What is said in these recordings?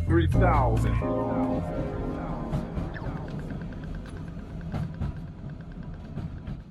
3000.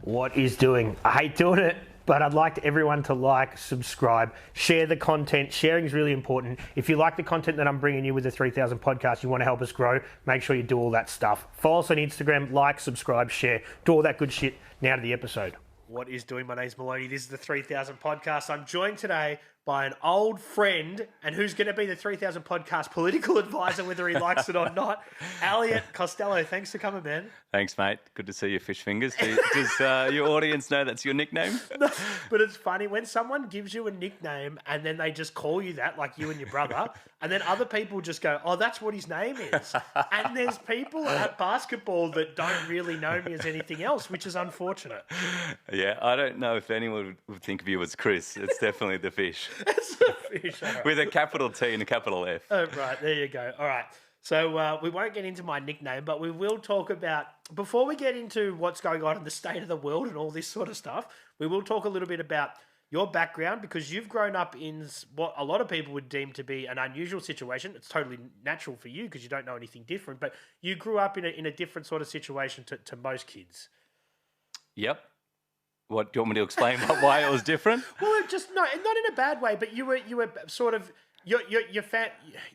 What is doing? I hate doing it, but I'd like everyone to like, subscribe, share the content. Sharing is really important. If you like the content that I'm bringing you with the 3000 podcast, you want to help us grow, make sure you do all that stuff. Follow us on Instagram, like, subscribe, share, do all that good shit. Now to the episode. What is doing? My name's Maloney. This is the 3000 podcast. I'm joined today by an old friend, and who's going to be the 3000 podcast political advisor, whether he likes it or not, Elliot Costello. Thanks for coming, man. Thanks, mate. Good to see your fish fingers. Does your audience know that's your nickname? No, but it's funny when someone gives you a nickname and then they just call you that, like you and your brother, and then other people just go, oh, that's what his name is. And there's people at basketball that don't really know me as anything else, which is unfortunate. Yeah, I don't know if anyone would think of you as Chris. It's definitely the fish. It's a fish. Right. With a capital T and a capital F. Oh, right, there you go. All right. So we won't get into my nickname, but we will talk about, before we get into what's going on in the state of the world and all this sort of stuff, we will talk a little bit about your background, because you've grown up in what a lot of people would deem to be an unusual situation. It's totally natural for you because you don't know anything different, but you grew up in a different sort of situation to most kids. Yep. What, do you want me to explain why it was different? Well, just not in a bad way, but you were sort of you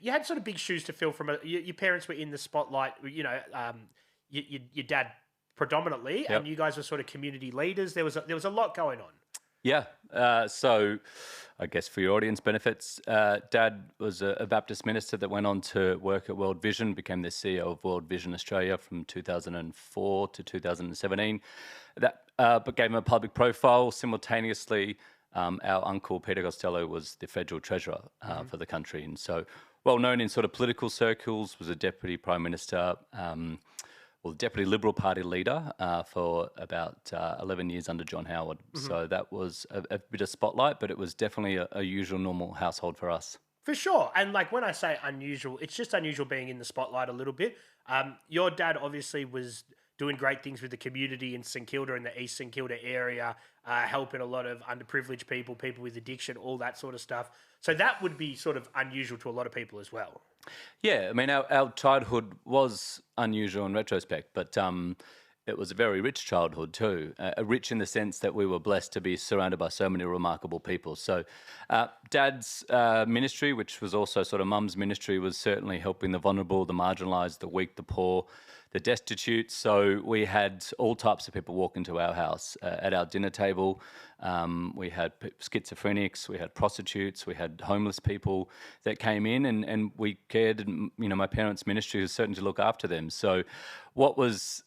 had sort of big shoes to fill from your parents were in the spotlight, your dad predominantly, Yep. and you guys were sort of community leaders. There was a lot going on. Yeah. So I guess for your audience benefits, Dad was a Baptist minister that went on to work at World Vision, became the CEO of World Vision Australia from 2004 to 2017. That became a public profile. Simultaneously, our uncle, Peter Costello, was the federal treasurer for the country. And so well known in sort of political circles, was a deputy prime minister, Deputy Liberal Party leader for about 11 years under John Howard. Mm-hmm. So that was a bit of spotlight, but it was definitely a usual, normal household for us. For sure. And like when I say unusual, it's just unusual being in the spotlight a little bit. Your dad obviously was doing great things with the community in St Kilda, in the East St Kilda area, helping a lot of underprivileged people with addiction, all that sort of stuff. So that would be sort of unusual to a lot of people as well. Yeah, I mean, our childhood was unusual in retrospect, but it was a very rich childhood too. Rich in the sense that we were blessed to be surrounded by so many remarkable people. So Dad's ministry, which was also sort of Mum's ministry, was certainly helping the vulnerable, the marginalised, the weak, the poor, the destitute. So we had all types of people walk into our house. At our dinner table, we had schizophrenics, we had prostitutes, we had homeless people that came in, and we cared. And, my parents' ministry was certain to look after them. So what was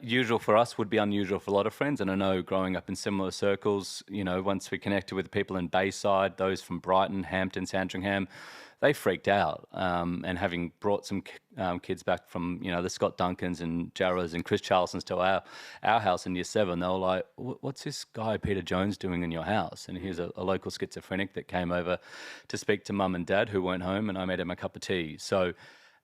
usual for us would be unusual for a lot of friends. And I know growing up in similar circles, once we connected with people in Bayside, those from Brighton, Hampton, Sandringham, they freaked out. And having brought some kids back from, the Scott Duncans and Jarrahs and Chris Charlesons to our house in year 7, they were like, what's this guy Peter Jones doing in your house? And here's a local schizophrenic that came over to speak to Mum and Dad who weren't home, and I made him a cup of tea. So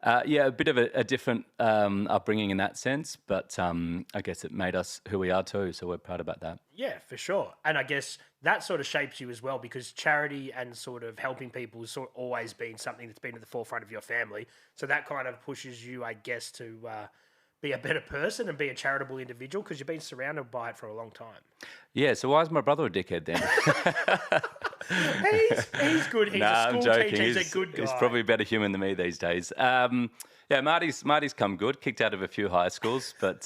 a bit of a different upbringing in that sense, but I guess it made us who we are too, so we're proud about that. Yeah, for sure. And I guess that sort of shapes you as well, because charity and sort of helping people has sort of always been something that's been at the forefront of your family. So that kind of pushes you, I guess, to be a better person and be a charitable individual, because you've been surrounded by it for a long time. Yeah, so why is my brother a dickhead then? He's good. He's a school teacher. He's a good guy. He's probably a better human than me these days. Marty's come good. Kicked out of a few high schools, but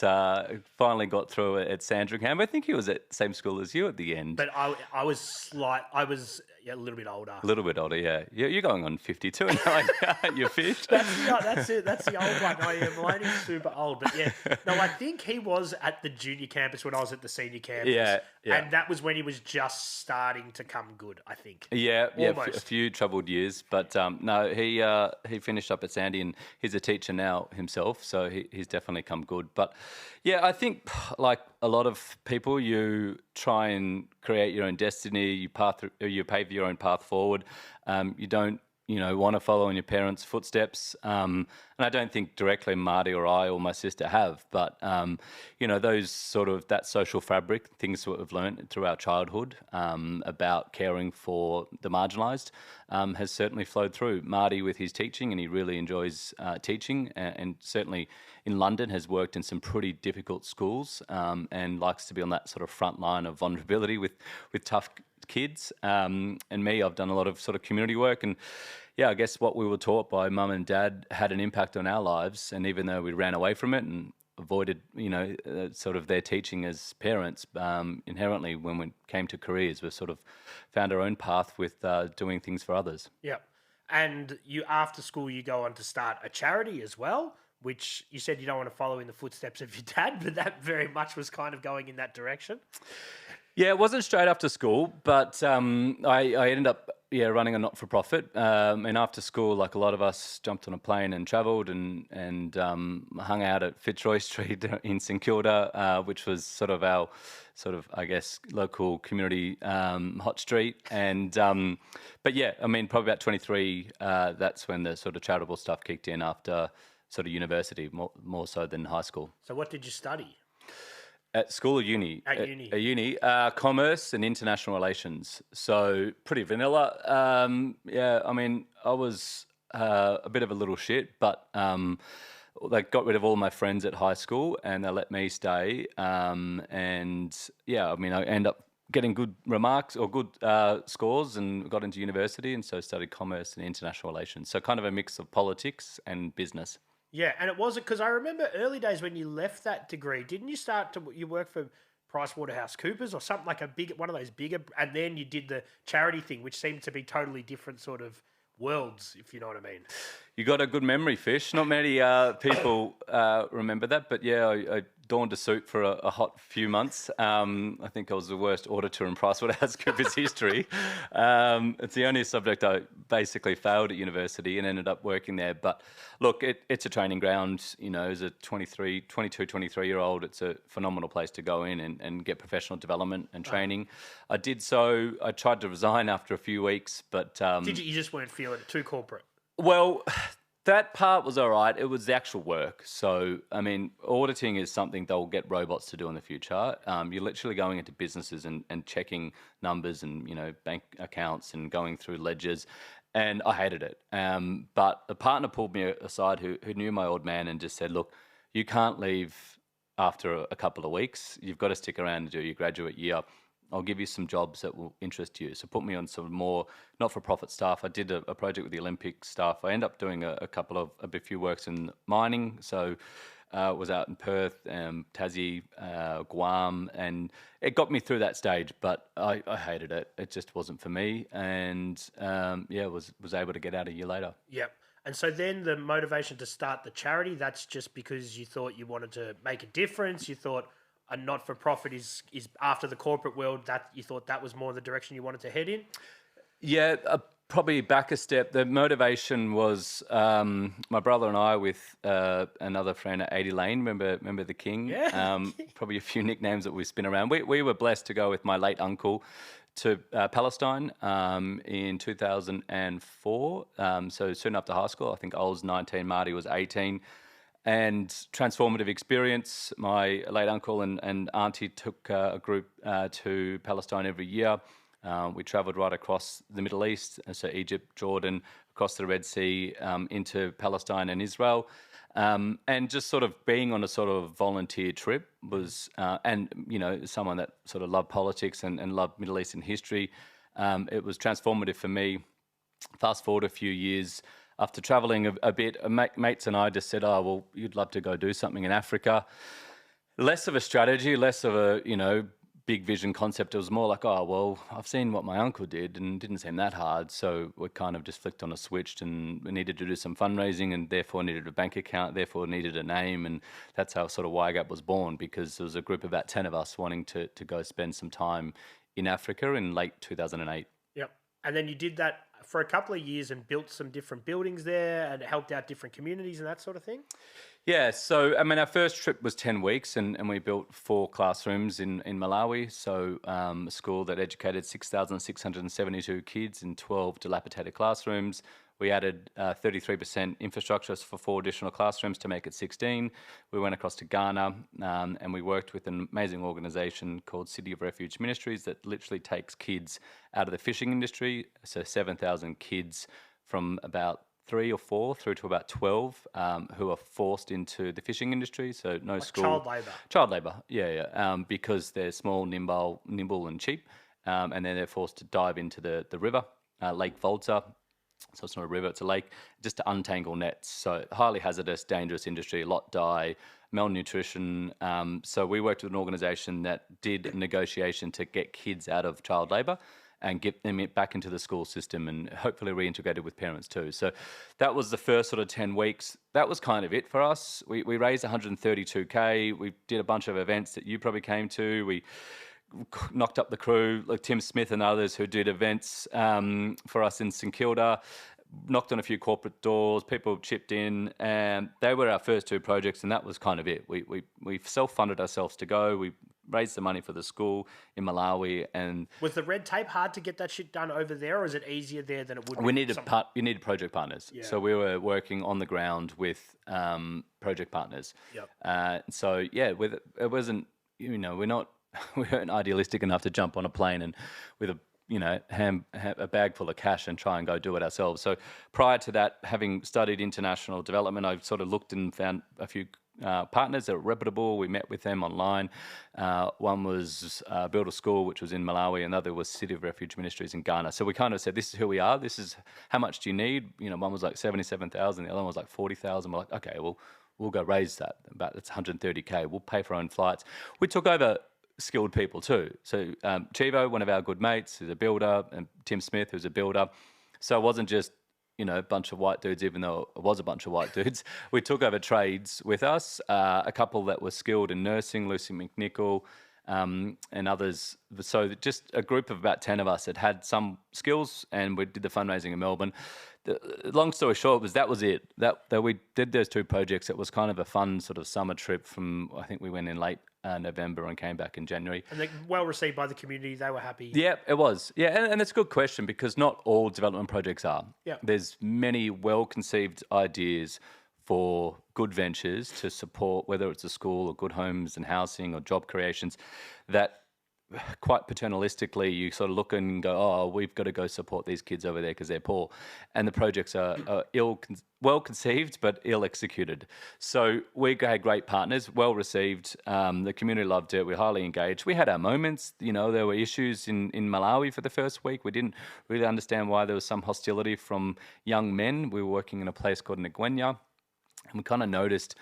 finally got through at Sandringham. I think he was at the same school as you at the end. But I was a little bit older. A little bit older, yeah. You're going on 52 now, you're fish. That's it. That's the old one. I am Maloney's super old. But yeah, no, I think he was at the junior campus when I was at the senior campus. Yeah. And that was when he was just starting to come good, I think. Yeah, a few troubled years. But no, he finished up at Sandy, and he's a teacher now himself, so he's definitely come good. But yeah, I think like a lot of people, you try and create your own destiny, you pave your own path forward. You don't want to follow in your parents' footsteps. And I don't think directly Marty or I or my sister have, but, those that social fabric, things that we've learned through our childhood about caring for the marginalised has certainly flowed through. Marty with his teaching, and he really enjoys teaching, and certainly in London has worked in some pretty difficult schools and likes to be on that sort of front line of vulnerability with tough kids. And me, I've done a lot of sort of community work, and I guess what we were taught by mum and dad had an impact on our lives. And even though we ran away from it and avoided, sort of their teaching as parents, inherently when we came to careers, we sort of found our own path with doing things for others. Yeah. And after school, you go on to start a charity as well, which you said you don't want to follow in the footsteps of your dad, but that very much was kind of going in that direction. Yeah, it wasn't straight after school, but I ended up running a not-for-profit. And after school, like a lot of us, jumped on a plane and travelled and hung out at Fitzroy Street in St Kilda, which was sort of our I guess, local community hot street. And but yeah, I mean, probably about 23, that's when the sort of charitable stuff kicked in after sort of university, more so than high school. So what did you study? At school or uni? At uni. At uni, commerce and international relations. So pretty vanilla. I mean, I was a bit of a little shit, but they got rid of all my friends at high school and they let me stay. I mean, I ended up getting good remarks or good scores and got into university, and so studied commerce and international relations. So kind of a mix of politics and business. Yeah, and it wasn't because I remember early days when you left that degree, didn't you work for PricewaterhouseCoopers or something like one of those bigger, and then you did the charity thing, which seemed to be totally different sort of worlds, if you know what I mean. You got a good memory, Fish. Not many people remember that, but yeah, I donned a suit for a hot few months. I think I was the worst auditor in PricewaterhouseCoopers history. It's the only subject I basically failed at university and ended up working there. But look, it's a training ground. As a 23-year-old, it's a phenomenal place to go in and get professional development and training. I did so. I tried to resign after a few weeks, but... Did you? You just weren't feeling it, too corporate? Well, that part was all right. It was the actual work. So, I mean, auditing is something they'll get robots to do in the future. You're literally going into businesses and checking numbers and, bank accounts and going through ledgers. And I hated it. But a partner pulled me aside who knew my old man and just said, look, you can't leave after a couple of weeks. You've got to stick around and do your graduate year. I'll give you some jobs that will interest you. So put me on some more not-for-profit stuff. I did a project with the Olympic stuff. I ended up doing a few works in mining. So was out in Perth, Tassie, Guam, and it got me through that stage, but I hated it. It just wasn't for me. And was able to get out a year later. Yep. And so then the motivation to start the charity, that's just because you thought you wanted to make a difference. You thought a not-for-profit is after the corporate world, that you thought that was more the direction you wanted to head in? Yeah, probably back a step. The motivation was my brother and I with another friend at 80 Lane. Remember the King? Yeah. Probably a few nicknames that we spin around. We were blessed to go with my late uncle to Palestine in 2004. So soon after high school. I think I was 19, Marty was 18. And transformative experience. My late uncle and auntie took a group to Palestine every year. We travelled right across the Middle East, so Egypt, Jordan, across the Red Sea, into Palestine and Israel. And just sort of being on a sort of volunteer trip was, someone that sort of loved politics and loved Middle Eastern history. It was transformative for me. Fast forward a few years, after travelling a bit, mates and I just said, oh, well, you'd love to go do something in Africa. Less of a strategy, less of a, big vision concept. It was more like, oh, well, I've seen what my uncle did and it didn't seem that hard. So we kind of just flicked on a switch and we needed to do some fundraising and therefore needed a bank account, therefore needed a name. And that's how sort of YGAP was born, because there was a group of about 10 of us wanting to go spend some time in Africa in late 2008. Yep. And then you did that for a couple of years and built some different buildings there and helped out different communities and that sort of thing? Yeah, so I mean, our first trip was 10 weeks, and we built 4 classrooms in Malawi. So a school that educated 6,672 kids in 12 dilapidated classrooms. We added 33% infrastructure for 4 additional classrooms to make it 16. We went across to Ghana, and we worked with an amazing organisation called City of Refuge Ministries that literally takes kids out of the fishing industry. So 7,000 kids from about 3 or 4 through to about 12 who are forced into the fishing industry. So no school. Child labour. Child labour, yeah. Because they're small, nimble and cheap. And then they're forced to dive into the river, Lake Volta. So it's not a river, it's a lake, just to untangle nets. So highly hazardous, dangerous industry, a lot die, malnutrition. So we worked with an organisation that did negotiation to get kids out of child labour and get them back into the school system and hopefully reintegrated with parents too. So that was the first sort of 10 weeks. That was kind of it for us. We raised 132K. We did a bunch of events that you probably came to. We knocked up the crew, like Tim Smith and others who did events for us in St Kilda, knocked on a few corporate doors, people chipped in, and they were our first 2 projects, and that was kind of it. We self-funded ourselves to go. We raised the money for the school in Malawi, and Was the red tape hard to get that shit done over there, or is it easier there than it would? we needed project partners. Yeah. So we were working on the ground with project partners. Yep. So yeah, it wasn't, we weren't idealistic enough to jump on a plane and with a bag full of cash and try and go do it ourselves. So prior to that, having studied international development, I sort of looked and found a few partners that were reputable. We met with them online. One was Build a School, which was in Malawi, and the other was City of Refuge Ministries in Ghana. So we kind of said, this is who we are. This is how much do you need? One was like 77,000, the other one was like 40,000. We're like, okay, well, we'll go raise that. That's 130K. We'll pay for our own flights. We took over skilled people too. So Chivo, one of our good mates, who's a builder, and Tim Smith, who's a builder. So it wasn't just, a bunch of white dudes, even though it was a bunch of white dudes. We took over trades with us, a couple that were skilled in nursing, Lucy McNichol, and others. So just a group of about 10 of us that had some skills, and we did the fundraising in Melbourne. The long story short was that was it. That we did those 2 projects. It was kind of a fun sort of summer trip from, I think we went in late November and came back in January. And they're well received by the community. They were happy. Yeah, it was. Yeah, and it's a good question because not all development projects are. Yeah. There's many well-conceived ideas for good ventures to support, whether it's a school or good homes and housing or job creations, that quite paternalistically you sort of look and go, oh, we've got to go support these kids over there because they're poor. And the projects are well conceived but ill executed. So we had great partners, well received. The community loved it. We're highly engaged. We had our moments. There were issues in Malawi for the first week. We didn't really understand why there was some hostility from young men. We were working in a place called Ngwenya. And we kind of noticed,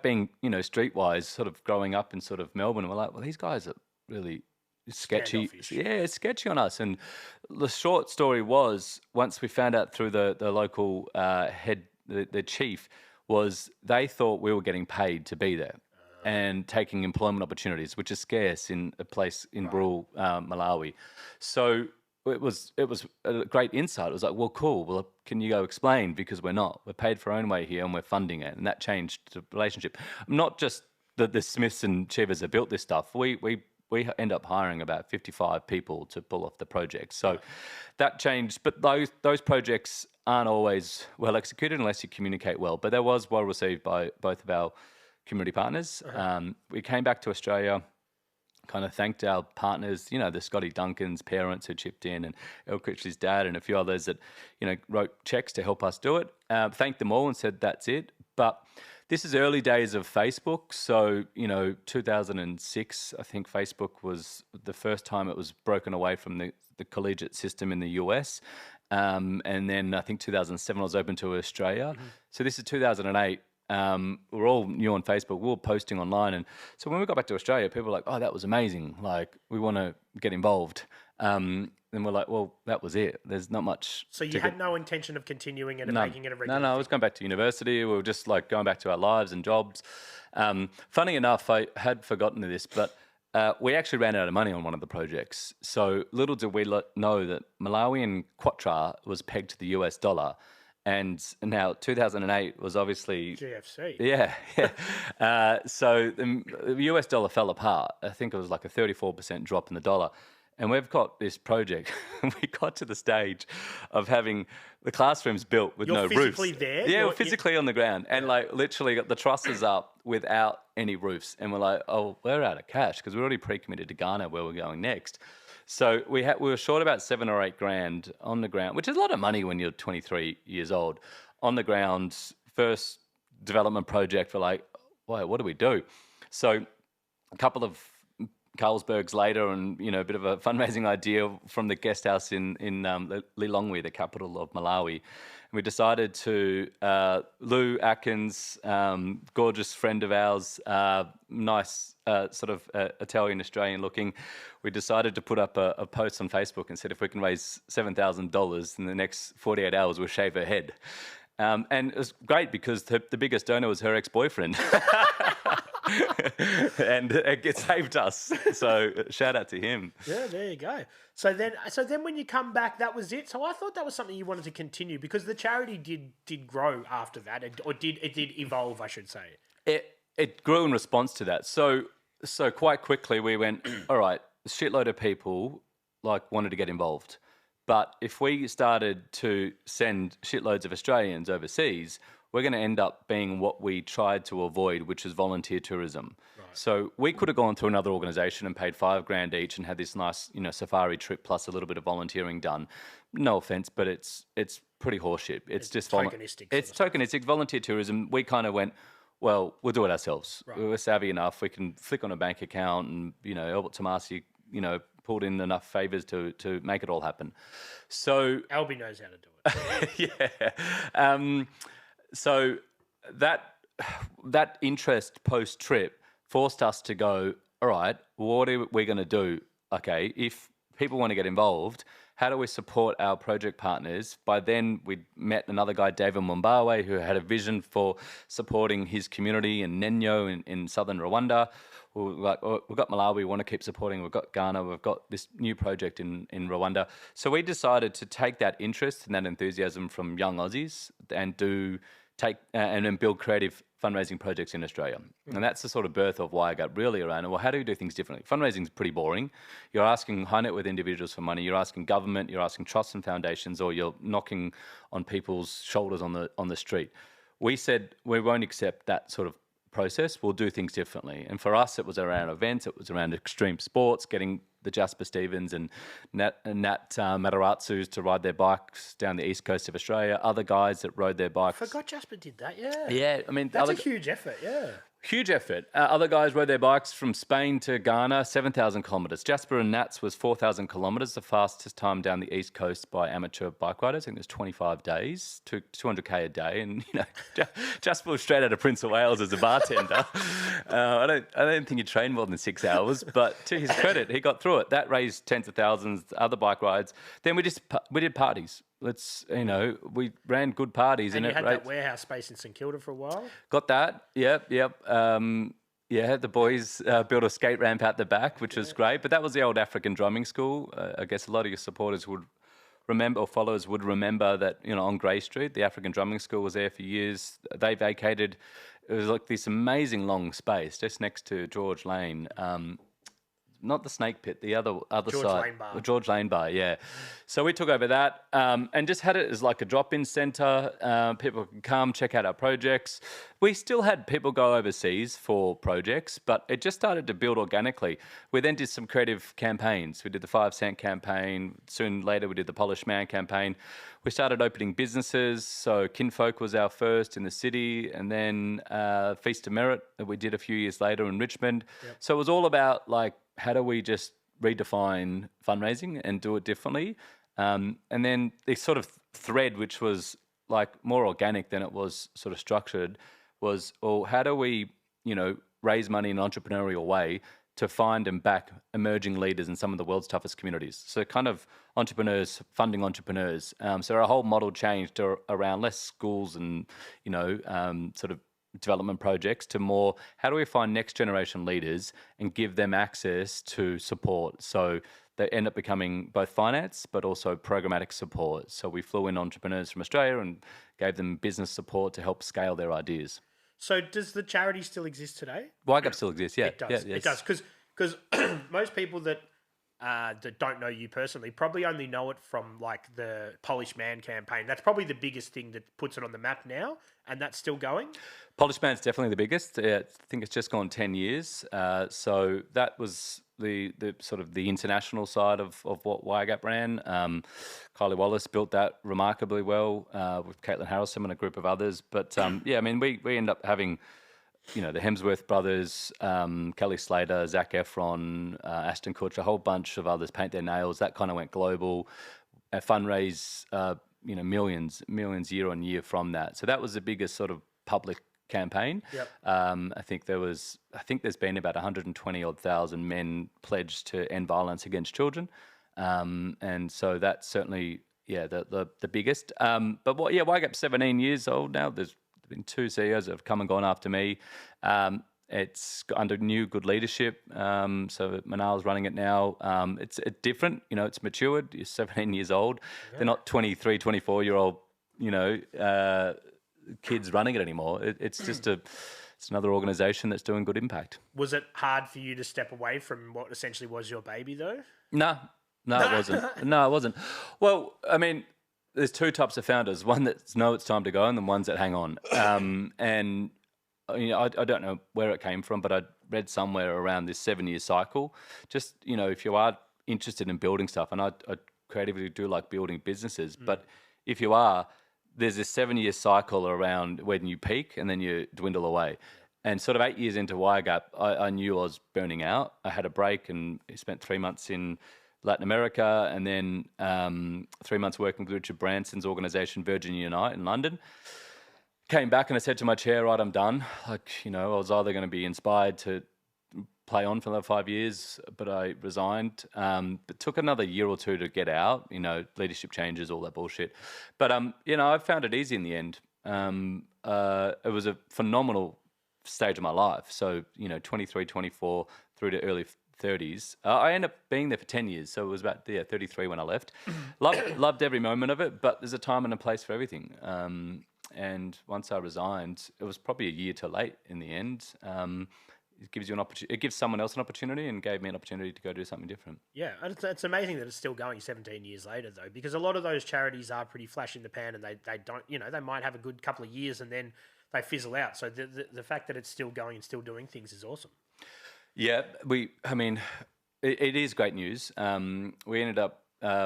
being, streetwise, sort of growing up in sort of Melbourne, we're like, well, these guys are really sketchy. Yeah, it's sketchy on us. And the short story was, once we found out through the local head, the chief, was they thought we were getting paid to be there and taking employment opportunities, which is scarce in a place in rural Malawi. So it was a great insight. It was like, well, cool. Well, can you go explain? Because we're not. We're paid for our own way here and we're funding it. And that changed the relationship. Not just the Smiths and Chivas that built this stuff. We end up hiring about 55 people to pull off the project. So that changed. But those projects aren't always well executed unless you communicate well. But that was well received by both of our community partners. We came back to Australia, kind of thanked our partners, the Scotty Duncan's parents who chipped in, and El Critchley's dad, and a few others that, wrote checks to help us do it. Thanked them all and said, that's it. But this is early days of Facebook. So, 2006, I think Facebook was the first time it was broken away from the collegiate system in the US. And then I think 2007 was open to Australia. Mm-hmm. So this is 2008. We're all new on Facebook. We were posting online. And so when we got back to Australia, people were like, oh, that was amazing. Like, we want to get involved. And we're like, well, that was it. There's not much. So you had no intention of continuing it and making it a regular No, I was going back to university. We were just like going back to our lives and jobs. Funny enough, I had forgotten this, but we actually ran out of money on one of the projects. So little did we know that Malawian Quatra was pegged to the US dollar. And now 2008 was obviously GFC. Yeah. So the US dollar fell apart. I think it was like a 34% drop in the dollar. And we've got this project. We got to the stage of having the classrooms built with no roofs. You're physically there? Yeah, we're physically on the ground. And like literally got the trusses up without any roofs. And we're like, oh, we're out of cash because we're already pre-committed to Ghana where we're going next. So we were short about $7 or $8 grand on the ground, which is a lot of money when you're 23 years old. On the ground, first development project, we're like, wait, what do we do? So a couple of Carlsbergs later, and a bit of a fundraising idea from the guest house in Lilongwe, the capital of Malawi. And we decided to Lou Atkins, gorgeous friend of ours, nice sort of Italian Australian looking. We decided to put up a post on Facebook and said if we can raise $7,000 in the next 48 hours, we'll shave her head. And it was great because the biggest donor was her ex-boyfriend. And it saved us. So shout out to him. Yeah, there you go. So then when you come back, that was it. So I thought that was something you wanted to continue because the charity did grow after that, or it did evolve, I should say. It grew in response to that. So quite quickly we went, all right, a shitload of people wanted to get involved. But if we started to send shitloads of Australians overseas, we're going to end up being what we tried to avoid, which is volunteer tourism. Right. So we could have gone to another organisation and paid $5 grand each and had this nice, safari trip plus a little bit of volunteering done. No offence, but it's pretty horseshit. It's just tokenistic. It's tokenistic volunteer tourism. We kind of went, well, we'll do it ourselves. Right. We're savvy enough. We can flick on a bank account and, Albert Tomasi, pulled in enough favours to make it all happen. So Albie knows how to do it. Yeah. So that interest post-trip forced us to go, all right, what are we going to do? Okay, if people want to get involved, how do we support our project partners? By then, we'd met another guy, David Mumbawe, who had a vision for supporting his community in Nenyo in southern Rwanda. We're like, oh, we've got Malawi, we want to keep supporting. We've got Ghana, we've got this new project in Rwanda. So we decided to take that interest and that enthusiasm from young Aussies and and build creative fundraising projects in Australia. Mm. And that's the sort of birth of YGAP really around. Well, how do you do things differently? Fundraising is pretty boring. You're asking high net worth individuals for money. You're asking government. You're asking trusts and foundations, or you're knocking on people's shoulders on the street. We said we won't accept that sort of process. We'll do things differently. And for us, it was around events. It was around extreme sports, getting the Jasper Stevens and Nat Mataratsus to ride their bikes down the east coast of Australia. Other guys that rode their bikes. I forgot Jasper did that, yeah. Yeah, I mean... That's a huge effort, yeah. Huge effort. Other guys rode their bikes from Spain to Ghana, 7,000 kilometres. Jasper and Nats was 4,000 kilometres, the fastest time down the east coast by amateur bike riders. I think it was 25 days, 200k a day. And, Jasper was straight out of Prince of Wales as a bartender. I don't think he trained more than 6 hours, but to his credit, he got through it. That raised tens of thousands, other bike rides. Then we did parties. We ran good parties. And you had that warehouse space in St Kilda for a while? Got that, yep. The boys built a skate ramp out the back, which was great. But that was the old African drumming school. I guess a lot of your supporters would remember, or followers would remember that, on Grey Street, the African drumming school was there for years. They vacated. It was like this amazing long space just next to George Lane. Not the Snake Pit, the other George side. Lane Bar. George Lane Bar, yeah. So we took over that and just had it as like a drop-in centre. People could come, check out our projects. We still had people go overseas for projects, but it just started to build organically. We then did some creative campaigns. We did the 5 Cent campaign. Soon later, we did the Polished Man campaign. We started opening businesses. So Kinfolk was our first in the city, and then Feast of Merit that we did a few years later in Richmond. Yep. So it was all about how do we just redefine fundraising and do it differently? And then this sort of thread, which was more organic than it was sort of structured, was, how do we, raise money in an entrepreneurial way to find and back emerging leaders in some of the world's toughest communities? So kind of entrepreneurs funding entrepreneurs. So our whole model changed around less schools and, sort of development projects to more, how do we find next generation leaders and give them access to support so they end up becoming both finance but also programmatic support. So we flew in entrepreneurs from Australia and gave them business support to help scale their ideas. So does the charity still exist today? YGAP still exists, yeah. It does. Yeah, It does, because most people that don't know you personally probably only know it from like the Polish Man campaign. That's probably the biggest thing that puts it on the map now, and that's still going. Polish Man's definitely the biggest. I think it's just gone 10 years. So that was the sort of the international side of what YGAP ran. Kylie Wallace built that remarkably well with Caitlin Harrison and a group of others. But yeah, I mean, we end up having, you know, the Hemsworth brothers, Kelly Slater, Zac Efron, Ashton Kutcher, a whole bunch of others, Paint Their Nails. That kind of went global. Fundraise, you know, millions year on year from that. So that was the biggest sort of public campaign. Yep. I think there's been about 120,000 men pledged to end violence against children, and so that's certainly the biggest. But YGAP's 17 years old now. There's been two CEOs that have come and gone after me. It's under new good leadership. So Manal's running it now. It's different. You know, it's matured. You're 17 years old. Yeah. They're not 23, 24-year-old. You know. Kids running it anymore. It's just it's another organisation that's doing good impact. Was it hard for you to step away from what essentially was your baby, though? No, it wasn't. No, it wasn't. Well, I mean, there's two types of founders: one that know it's time to go, and the ones that hang on. And you know, I don't know where it came from, but I read somewhere around this 7-year cycle. Just, you know, if you are interested in building stuff, and I creatively do like building businesses, but if you are, there's this 7-year cycle around when you peak and then you dwindle away. And sort of 8 years into YGAP, I knew I was burning out. I had a break and spent 3 months in Latin America and then 3 months working with Richard Branson's organisation, Virgin Unite in London. Came back and I said to my chair, right, I'm done. Like, you know, I was either going to be inspired to play on for another 5 years, but I resigned. But took another year or two to get out, you know, leadership changes, all that bullshit. But, you know, I found it easy in the end. It was a phenomenal stage of my life. So, you know, 23, 24 through to early 30s. I ended up being there for 10 years. So it was about 33 when I left. Loved every moment of it, but there's a time and a place for everything. And once I resigned, it was probably a year too late in the end. It gives you an opportunity. It gives someone else an opportunity, and gave me an opportunity to go do something different. Yeah, and it's amazing that it's still going 17 years later, though, because a lot of those charities are pretty flash in the pan, and they don't, you know, they might have a good couple of years and then they fizzle out. So the fact that it's still going and still doing things is awesome. Yeah, it is great news. We ended up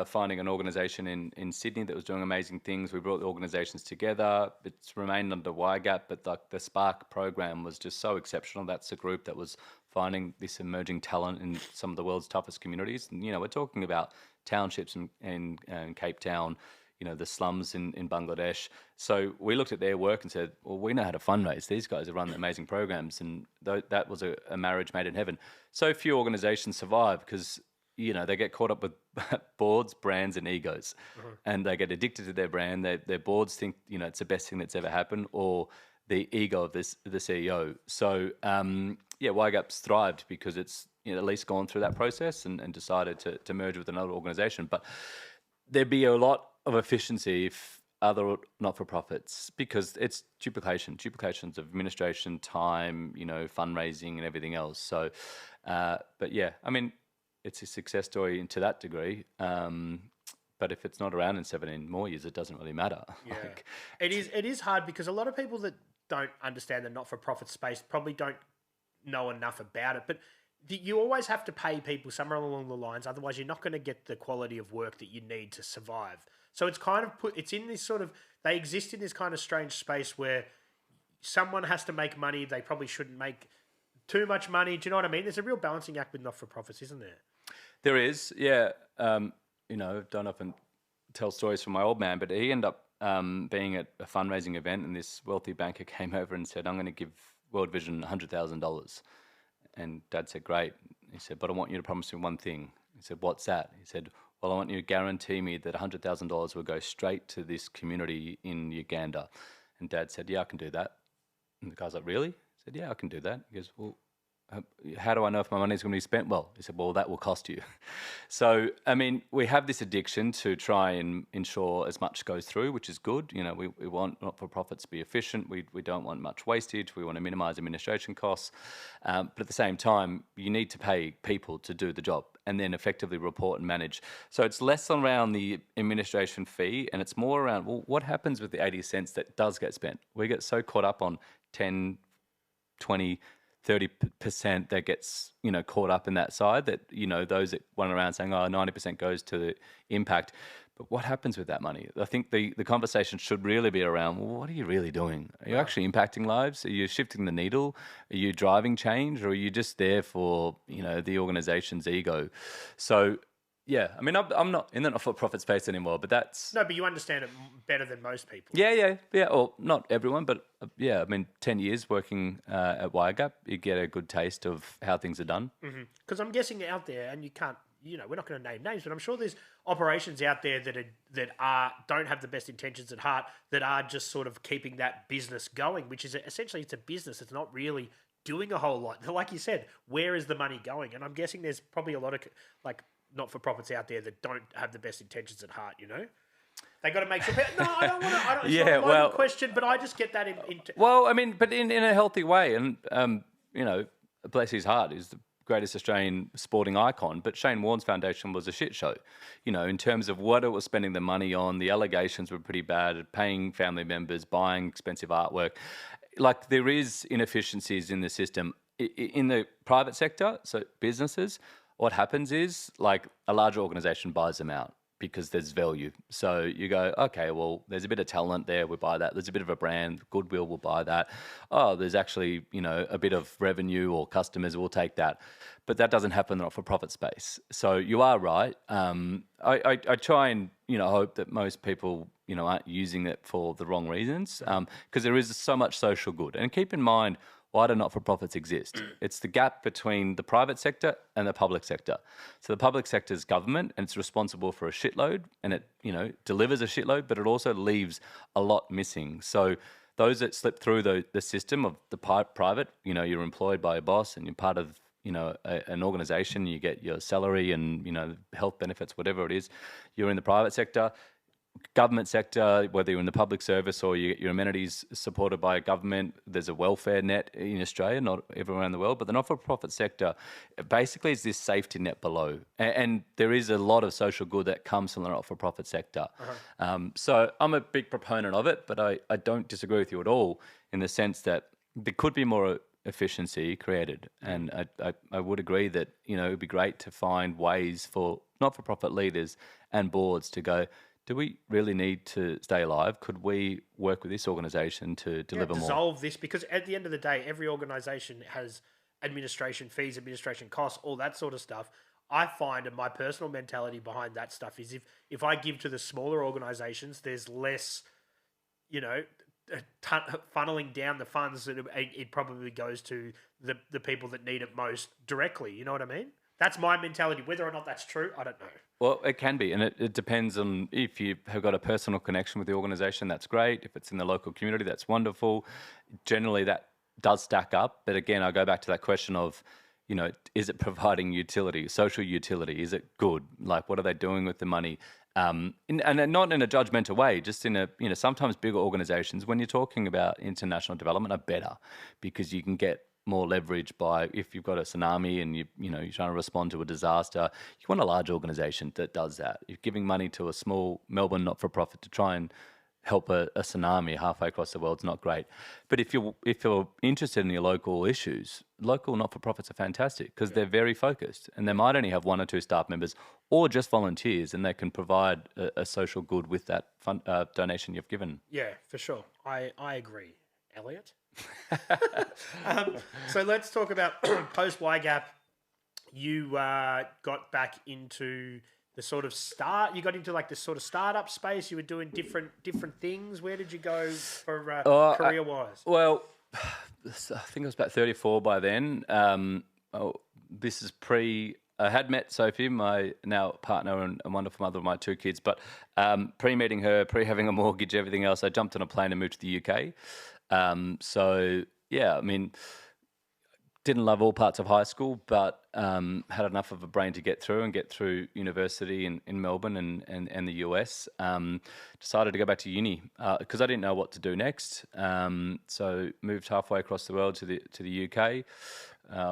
finding an organisation in Sydney that was doing amazing things. We brought the organisations together. It's remained under YGAP, but the Spark program was just so exceptional. That's a group that was finding this emerging talent in some of the world's toughest communities. And, you know, we're talking about townships in Cape Town, you know, the slums in Bangladesh. So we looked at their work and said, well, we know how to fundraise. These guys have run amazing programs. And that was a marriage made in heaven. So few organisations survive because, you know, they get caught up with boards, brands, and egos, and they get addicted to their brand. Their boards think, you know, it's the best thing that's ever happened, or the ego of the CEO. So, YGAP's thrived because it's, you know, at least gone through that process and decided to merge with another organisation. But there'd be a lot of efficiency if other not-for-profits, because it's duplications of administration, time, you know, fundraising and everything else. So, but yeah, I mean, it's a success story to that degree. But if it's not around in 17 more years, it doesn't really matter. Yeah. It is hard because a lot of people that don't understand the not-for-profit space probably don't know enough about it. But you always have to pay people somewhere along the lines, otherwise you're not going to get the quality of work that you need to survive. So it's kind of it's in this sort of, they exist in this kind of strange space where someone has to make money. They probably shouldn't make too much money. Do you know what I mean? There's a real balancing act with not-for-profits, isn't there? There is, yeah. You know, don't often tell stories from my old man, but he ended up being at a fundraising event, and this wealthy banker came over and said, I'm going to give World Vision $100,000. And Dad said, great. He said, but I want you to promise me one thing. He said, what's that? He said, well, I want you to guarantee me that $100,000 will go straight to this community in Uganda. And Dad said, yeah, I can do that. And the guy's like, really? He said, yeah, I can do that. He goes, well, how do I know if my money is going to be spent well? He said, well, that will cost you. So, I mean, we have this addiction to try and ensure as much goes through, which is good. You know, we want not-for-profits to be efficient. We don't want much wastage. We want to minimise administration costs. But at the same time, you need to pay people to do the job and then effectively report and manage. So it's less around the administration fee and it's more around, well, what happens with the 80 cents that does get spent? We get so caught up on 10, 20, 30% that gets, you know, caught up in that side that, you know, those that run around saying, oh, 90% goes to the impact. But what happens with that money? I think the conversation should really be around, well, what are you really doing? Are you actually impacting lives? Are you shifting the needle? Are you driving change? Or are you just there for, you know, the organization's ego? So, yeah, I mean, I'm not in the not-for-profit space anymore, but that's... No, but you understand it better than most people. Yeah. Or not everyone, but yeah, I mean, 10 years working at YGAP, you get a good taste of how things are done. Because I'm guessing out there, and you can't, you know, we're not going to name names, but I'm sure there's operations out there that don't have the best intentions at heart, that are just sort of keeping that business going, which is essentially, it's a business. It's not really doing a whole lot. Like you said, where is the money going? And I'm guessing there's probably a lot of like not-for-profits out there that don't have the best intentions at heart, you know? They got to make sure... No, I don't want to... It's not a loaded question, but I just get that in... Well, I mean, but in a healthy way. And, you know, bless his heart, he's the greatest Australian sporting icon, but Shane Warne's foundation was a shit show. You know, in terms of what it was spending the money on, the allegations were pretty bad, paying family members, buying expensive artwork. Like, there is inefficiencies in the system. In the private sector, so businesses... What happens is, like, a larger organisation buys them out because there's value. So you go, okay, well, there's a bit of talent there, we buy that. There's a bit of a brand, goodwill, we'll buy that. Oh, there's actually, you know, a bit of revenue or customers, we'll take that. But that doesn't happen in the not-for-profit space. So you are right. I try and, you know, hope that most people, you know, aren't using it for the wrong reasons, because there is so much social good. And keep in mind, why do not-for-profits exist? It's the gap between the private sector and the public sector. So the public sector is government and it's responsible for a shitload and it, you know, delivers a shitload, but it also leaves a lot missing. So those that slip through the system of the private, you know, you're employed by a boss and you're part of, you know, an organisation, you get your salary and, you know, health benefits, whatever it is. You're in the private sector. Government sector, whether you're in the public service or you get your amenities supported by a government, there's a welfare net in Australia, not everywhere in the world, but the not-for-profit sector basically is this safety net below. And there is a lot of social good that comes from the not-for-profit sector. So I'm a big proponent of it, but I don't disagree with you at all in the sense that there could be more efficiency created. And I would agree that, you know, it would be great to find ways for not-for-profit leaders and boards to go, do we really need to stay alive? Could we work with this organisation to deliver more? Dissolve this, because at the end of the day, every organisation has administration fees, administration costs, all that sort of stuff. I find, and my personal mentality behind that stuff is if I give to the smaller organisations, there's less, you know, funneling down the funds that it probably goes to the people that need it most directly. You know what I mean? That's my mentality. Whether or not that's true, I don't know. Well, it can be, and it depends on if you have got a personal connection with the organisation, that's great. If it's in the local community, that's wonderful. Generally, that does stack up. But again, I go back to that question of, you know, is it providing utility, social utility? Is it good? Like, what are they doing with the money? And not in a judgmental way, just in a, you know, sometimes bigger organisations, when you're talking about international development, are better because you can get more leverage by, if you've got a tsunami and you're trying to respond to a disaster, you want a large organisation that does that. You're giving money to a small Melbourne not-for-profit to try and help a tsunami halfway across the world is not great. But if you're interested in your local issues, local not-for-profits are fantastic because they're very focused and they might only have one or two staff members or just volunteers, and they can provide a social good with that donation you've given. Yeah, for sure. I agree. Elliot? So let's talk about post YGAP. You got back into the sort of you got into like the sort of startup space. You were doing different things. Where did you go for career wise? Well, I think I was about 34 by then. This is I had met Sophie, my now partner and wonderful mother of my two kids, but pre-meeting her, pre-having a mortgage, everything else, I jumped on a plane and moved to the UK. So, yeah, I mean, didn't love all parts of high school, but had enough of a brain to get through university in Melbourne and the US. Decided to go back to uni because I didn't know what to do next. So moved halfway across the world to the UK.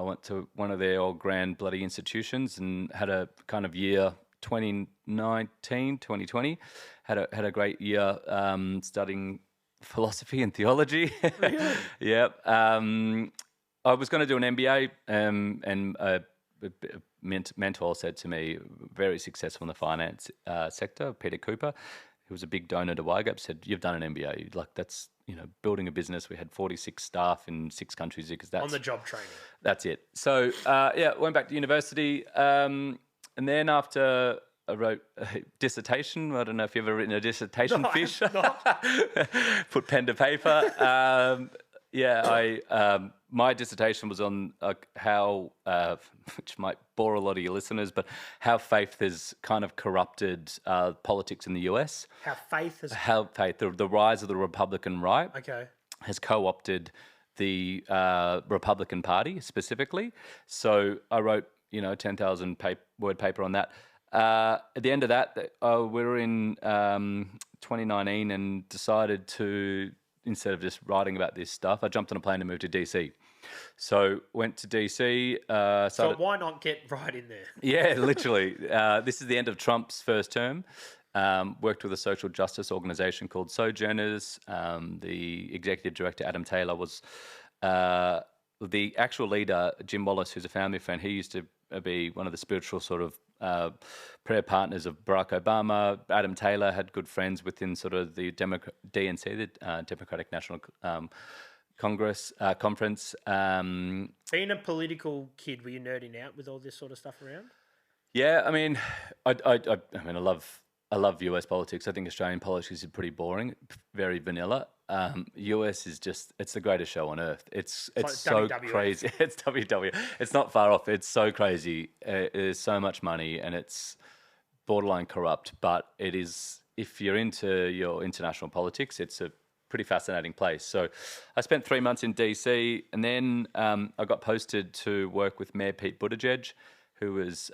Went to one of their old grand bloody institutions and had a kind of year 2019, 2020. Had a great year studying philosophy and theology. Really? Yep. I was going to do an MBA, and a mentor said to me, very successful in the finance sector, Peter Cooper, who was a big donor to YGAP, said, "You've done an MBA. Like that's building a business." We had 46 staff in 6 countries because that's On the job training. That's it. So went back to university, and then after I wrote a dissertation. I don't know if you've ever written a dissertation, No, Fish. Not. Put pen to paper. My dissertation was on how, which might bore a lot of your listeners, but how faith has kind of corrupted politics in the US. How faith, the rise of the Republican right, has co-opted the Republican Party specifically. So I wrote, 10,000 word paper on that. At the end of that, we were in 2019 and decided to, instead of just writing about this stuff, I jumped on a plane and moved to DC. So went to DC. So why not get right in there? Yeah, literally. This is the end of Trump's first term. Worked with a social justice organization called Sojourners. The executive director, Adam Taylor, was the actual leader, Jim Wallace, who's a family friend. He used to be one of the spiritual sort of prayer partners of Barack Obama. Adam Taylor had good friends within sort of the DNC, the Democratic National Conference. Being a political kid, were you nerding out with all this sort of stuff around? Yeah, I mean, I love US politics. I think Australian politics is pretty boring, very vanilla. US is it's the greatest show on earth. It's like so WWF. Crazy. It's WW. It's not far off. It's so crazy. There's so much money and it's borderline corrupt. But it is, if you're into your international politics, it's a pretty fascinating place. So I spent 3 months in DC and then I got posted to work with Mayor Pete Buttigieg, who was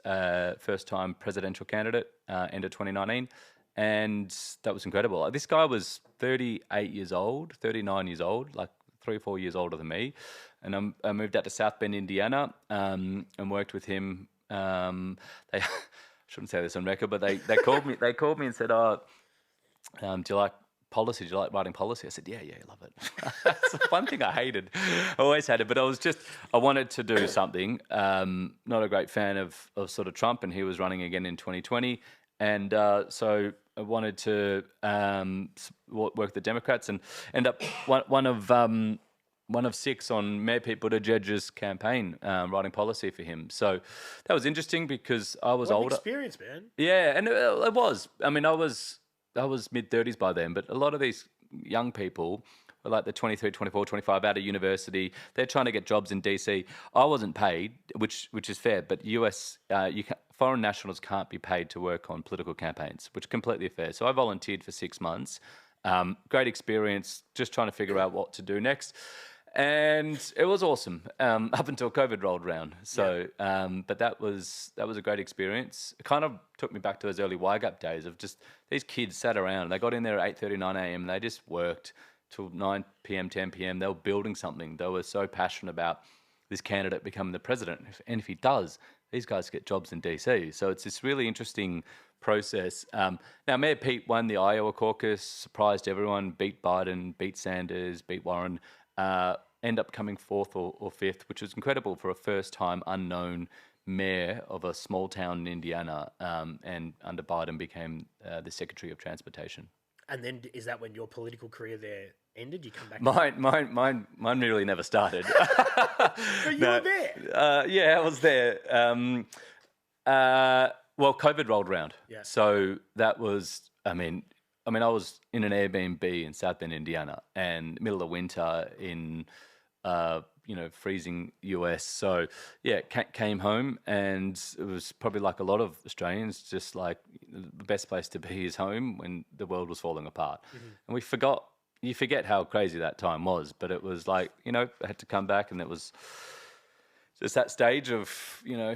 first-time presidential candidate, end of 2019. And that was incredible. This guy was 38 years old, 39 years old, like 3 or 4 years older than me. And I moved out to South Bend, Indiana, and worked with him. They shouldn't say this on record, but they called me. They called me and said, "Do you like policy? Do you like writing policy?" I said, "Yeah, I love it." That's the one thing I hated. I always hated, but I wanted to do something. Not a great fan of sort of Trump, and he was running again in 2020. And so I wanted to work with the Democrats and end up one of 6 on Mayor Pete Buttigieg's campaign, writing policy for him. So that was interesting because I was older. Experience, man. Yeah, and it was. I mean, I was mid-30s by then, but a lot of these young people were like the 23, 24, 25 out of university. They're trying to get jobs in DC. I wasn't paid, which is fair, but US, foreign nationals can't be paid to work on political campaigns, which is completely fair. So I volunteered for 6 months. Great experience, just trying to figure out what to do next. And it was awesome up until COVID rolled around. So, but that was a great experience. It kind of took me back to those early YGAP days of just these kids sat around. They got in there at 8:30, 9 a.m. and they just worked till 9 p.m., 10 p.m. They were building something. They were so passionate about this candidate becoming the president. And if he does, these guys get jobs in DC. So it's this really interesting process. Now, Mayor Pete won the Iowa caucus, surprised everyone, beat Biden, beat Sanders, beat Warren. End up coming 4th or 5th, which was incredible for a first-time unknown mayor of a small town in Indiana, and under Biden became the Secretary of Transportation. And then is that when your political career there ended? You come back? Mine really never started. You were there? Yeah, I was there. Well, COVID rolled around. Yeah. So that was, I mean, I was in an Airbnb in South Bend, Indiana, and middle of winter in, freezing US. So yeah, came home, and it was probably like a lot of Australians, just like the best place to be is home when the world was falling apart. Mm-hmm. And you forget how crazy that time was, but it was like, I had to come back, and it was it's that stage of,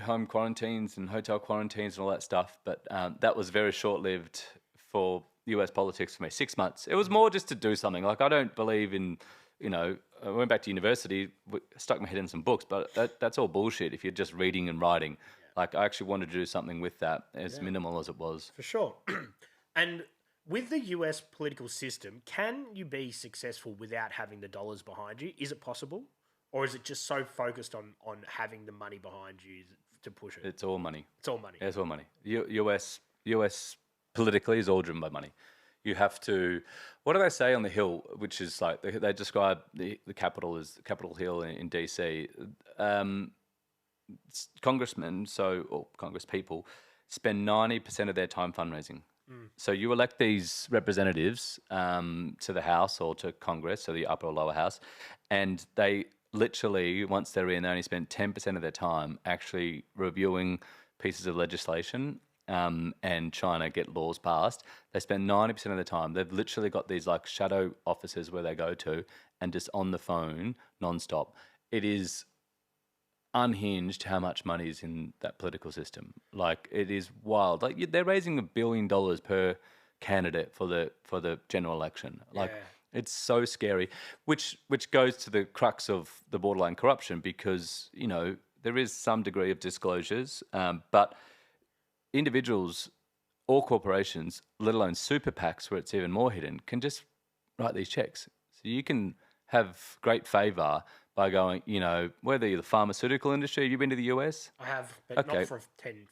home quarantines and hotel quarantines and all that stuff. But that was very short-lived for US politics for me. 6 months. It was more just to do something. Like, I don't believe in, I went back to university, stuck my head in some books, but that's all bullshit if you're just reading and writing. Like, I actually wanted to do something with that, as minimal as it was. For sure. And with the US political system, can you be successful without having the dollars behind you? Is it possible? Or is it just so focused on having the money behind you to push it? It's all money. It's all money. Yeah, it's all money. US politically is all driven by money. You have to. What do they say on the Hill? Which is like they describe the Capitol as Capitol Hill in DC. Congressmen, or Congress people, spend 90% of their time fundraising. So you elect these representatives to the House or to Congress, so the upper or lower house, and they literally, once they're in, they only spend 10% of their time actually reviewing pieces of legislation and trying to get laws passed. They spend 90% of the time. They've literally got these like shadow offices where they go to and just on the phone nonstop. It is unhinged how much money is in that political system. Like, it is wild. Like, they're raising $1 billion per candidate for the general election. Like, it's so scary, which goes to the crux of the borderline corruption, because there is some degree of disclosures, but individuals or corporations, let alone super PACs where it's even more hidden, can just write these checks. So you can have great favour by going, whether you're the pharmaceutical industry. Have you been to the US? I have, but not for 10.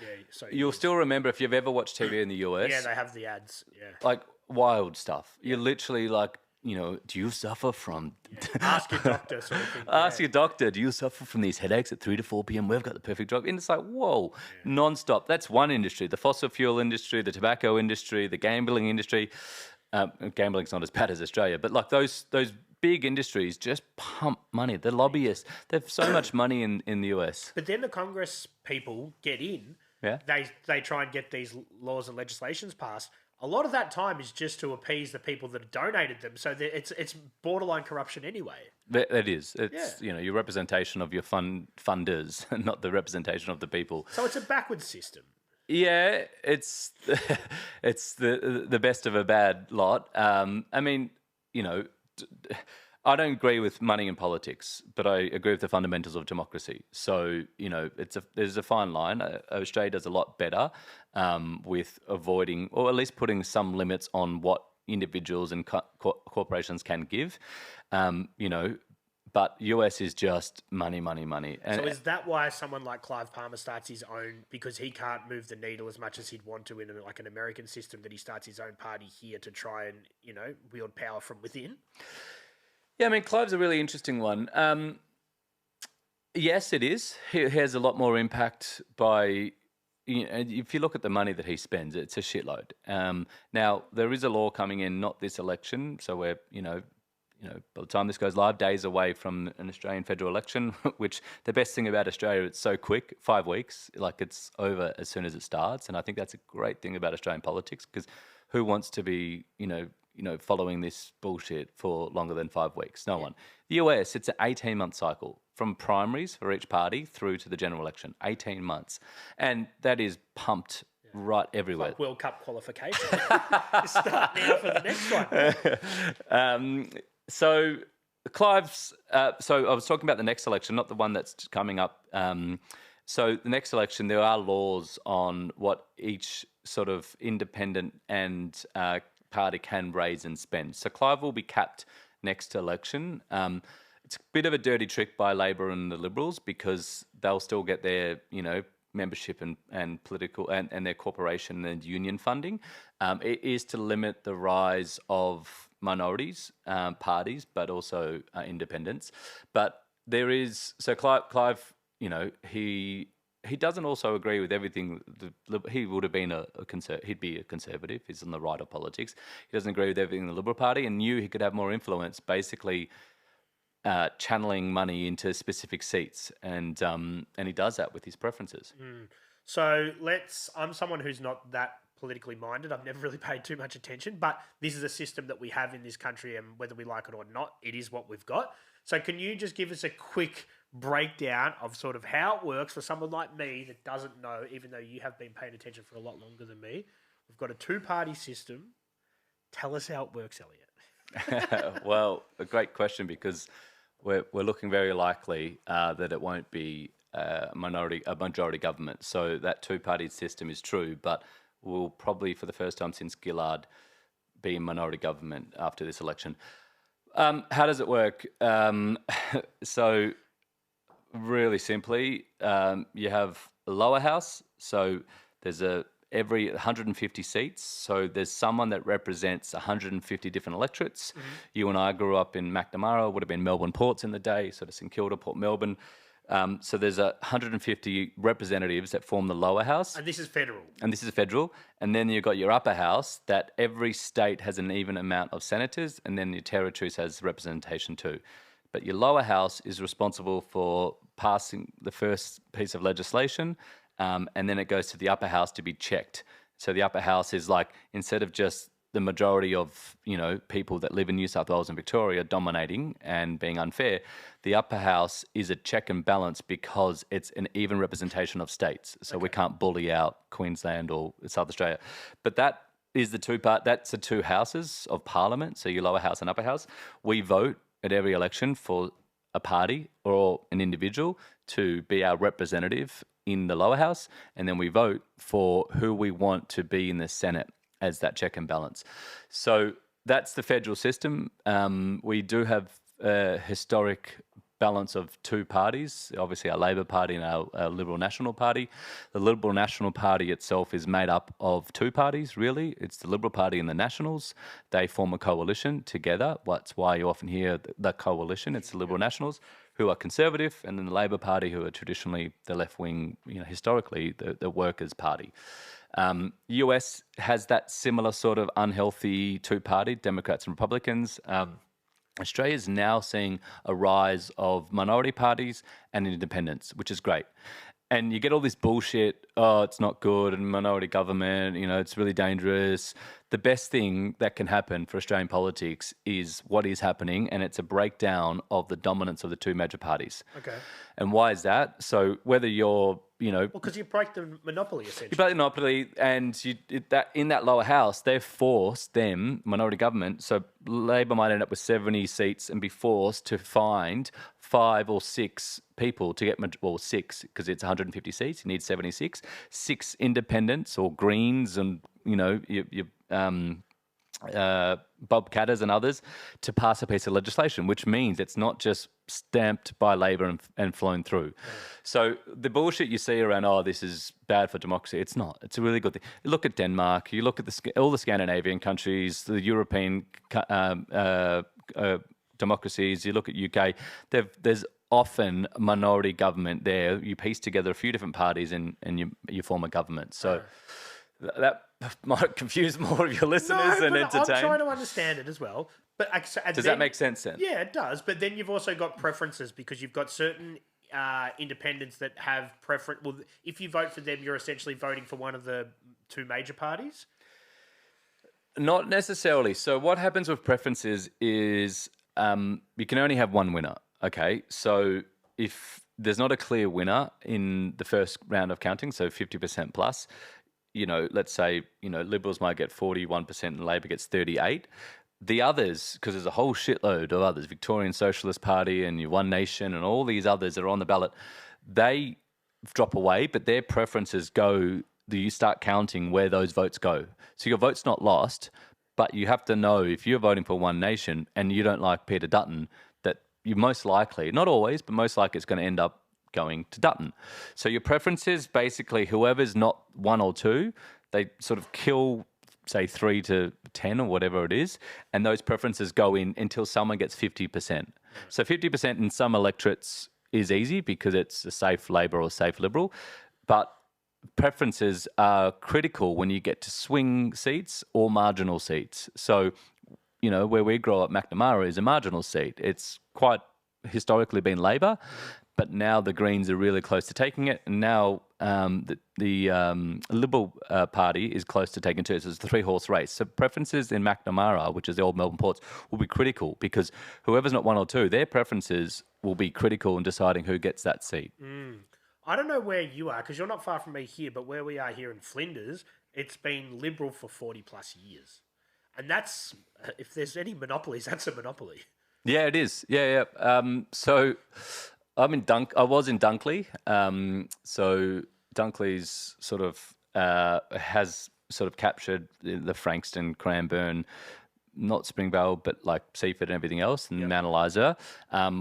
Yeah, so you'll still remember if you've ever watched TV in the US. Yeah, they have the ads. Yeah, like wild stuff. You're literally like, do you suffer from? Ask your doctor, sort of thing. Ask your doctor. Do you suffer from these headaches at 3 to 4 p.m? We've got the perfect drug. And it's like, whoa, non-stop. That's one industry: the fossil fuel industry, the tobacco industry, the gambling industry. Gambling's not as bad as Australia, but like those big industries just pump money. The lobbyists, they have so much money in the US. But then the Congress people get in. Yeah. They try and get these laws and legislations passed. A lot of that time is just to appease the people that donated them. So it's borderline corruption anyway. It is. It's your representation of your funders, not the representation of the people. So it's a backwards system. Yeah, it's the best of a bad lot. I mean, I don't agree with money in politics, but I agree with the fundamentals of democracy. So, there's a fine line. Australia does a lot better with avoiding, or at least putting some limits on what individuals and corporations can give. But US is just money, money, money. And so is that why someone like Clive Palmer starts his own, because he can't move the needle as much as he'd want to in like an American system, that he starts his own party here to try and, wield power from within? Yeah, I mean, Clive's a really interesting one. Yes, it is. He has a lot more impact by, if you look at the money that he spends, it's a shitload. Now, there is a law coming in, not this election, so we're, by the time this goes live, days away from an Australian federal election, which the best thing about Australia, it's so quick, 5 weeks, like it's over as soon as it starts. And I think that's a great thing about Australian politics, because who wants to be, following this bullshit for longer than 5 weeks? No one. The US, it's an 18-month cycle from primaries for each party through to the general election, 18 months. And that is pumped right everywhere. Like World Cup qualification. Start now for the next one. So Clive's. So I was talking about the next election, not the one that's coming up. So the next election, there are laws on what each sort of independent and party can raise and spend. So Clive will be capped next election. It's a bit of a dirty trick by Labor and the Liberals, because they'll still get their membership and political and their corporation and union funding. It is to limit the rise of minorities parties, but also independents. But there is, so Clive, he doesn't also agree with everything. He would have been he'd be a conservative. He's on the right of politics. He doesn't agree with everything in the Liberal Party, and knew he could have more influence, basically channeling money into specific seats, and he does that with his preferences. So I'm someone who's not that politically minded. I've never really paid too much attention, but this is a system that we have in this country, and whether we like it or not, it is what we've got. So can you just give us a quick breakdown of sort of how it works for someone like me that doesn't know, even though you have been paying attention for a lot longer than me. We've got a two-party system. Tell us how it works, Elliot. Well, a great question, because we're looking very likely that it won't be a majority government. So that two-party system is true, but we'll probably, for the first time since Gillard, be in minority government after this election. How does it work? So really simply, you have a lower house. So there's every 150 seats. So there's someone that represents 150 different electorates. Mm-hmm. You and I grew up in Macnamara, would have been Melbourne Ports in the day, sort of St Kilda, Port Melbourne. So there's 150 representatives that form the lower house. And this is federal. And then you've got your upper house, that every state has an even amount of senators, and then your territories has representation too. But your lower house is responsible for passing the first piece of legislation, and then it goes to the upper house to be checked. So the upper house is like, instead of just the majority of, people that live in New South Wales and Victoria dominating and being unfair, the upper house is a check and balance because it's an even representation of states. So we can't bully out Queensland or South Australia. But that is that's the two houses of parliament. So your lower house and upper house. We vote at every election for a party or an individual to be our representative in the lower house. And then we vote for who we want to be in the Senate as that check and balance. So that's the federal system. We do have a historic balance of two parties, obviously our Labor Party and our Liberal National Party. The Liberal National Party itself is made up of two parties, really. It's the Liberal Party and the Nationals. They form a coalition together. That's why you often hear the coalition. It's the Liberal Nationals, who are conservative, and then the Labor Party, who are traditionally the left-wing, historically the Workers' Party. US has that similar sort of unhealthy two-party, Democrats and Republicans. Australia is now seeing a rise of minority parties and independents, which is great. And you get all this bullshit, it's not good, and minority government, it's really dangerous. The best thing that can happen for Australian politics is what is happening, and it's a breakdown of the dominance of the two major parties. Okay. And why is that? So whether you're, Well, because you break the monopoly, essentially. You break the monopoly, and in that lower house, they've forced them, minority government, so Labor might end up with 70 seats and be forced to find 5 or 6 people to get, 6, because it's 150 seats, you need 76, 6 independents or Greens and, Bob Catters and others to pass a piece of legislation, which means it's not just stamped by Labor and flown through. So the bullshit you see around, this is bad for democracy, it's not. It's a really good thing. You look at Denmark, you look at all the Scandinavian countries, the European democracies, you look at UK, there's often minority government there. You piece together a few different parties and you form a government. So that might confuse more of your listeners than entertain. I'm trying to understand it as well. But does that make sense then? Yeah, it does. But then you've also got preferences, because you've got certain independents that have preference. Well, if you vote for them, you're essentially voting for one of the two major parties? Not necessarily. So what happens with preferences is you can only have one winner. Okay, so if there's not a clear winner in the first round of counting, so 50% plus, let's say, Liberals might get 41% and Labor gets 38%. The others, because there's a whole shitload of others, Victorian Socialist Party and your One Nation and all these others that are on the ballot, they drop away, but their preferences go, you start counting where those votes go. So your vote's not lost, but you have to know if you're voting for One Nation and you don't like Peter Dutton, that you most likely, not always, but most likely it's going to end up going to Dutton. So your preferences, basically, whoever's not 1 or 2, they sort of kill, say, 3 to 10 or whatever it is, and those preferences go in until someone gets 50%. So 50% in some electorates is easy because it's a safe Labor or safe Liberal, but preferences are critical when you get to swing seats or marginal seats. So, where we grow up, Macnamara is a marginal seat. It's quite historically been Labor, but now the Greens are really close to taking it, and now the Liberal Party is close to taking too. So it's a 3-horse race. So preferences in Macnamara, which is the old Melbourne Ports, will be critical because whoever's not 1 or 2, their preferences will be critical in deciding who gets that seat. I don't know where you are because you're not far from me here, but where we are here in Flinders, it's been Liberal for 40 plus years. And that's, if there's any monopolies, that's a monopoly. Yeah, it is. Yeah. So I'm in I was in Dunkley. So Dunkley's sort of has sort of captured the Frankston, Cranbourne, not Springvale, but like Seaford and everything else, and Mount Eliza.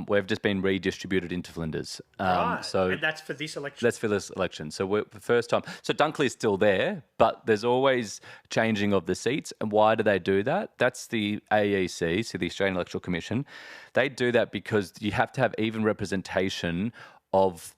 We've just been redistributed into Flinders. Right. So And that's for this election? that's for this election. So we're the first time. So Dunkley's still there, but there's always changing of the seats. And why do they do that? That's the AEC, so the Australian Electoral Commission. They do that because you have to have even representation of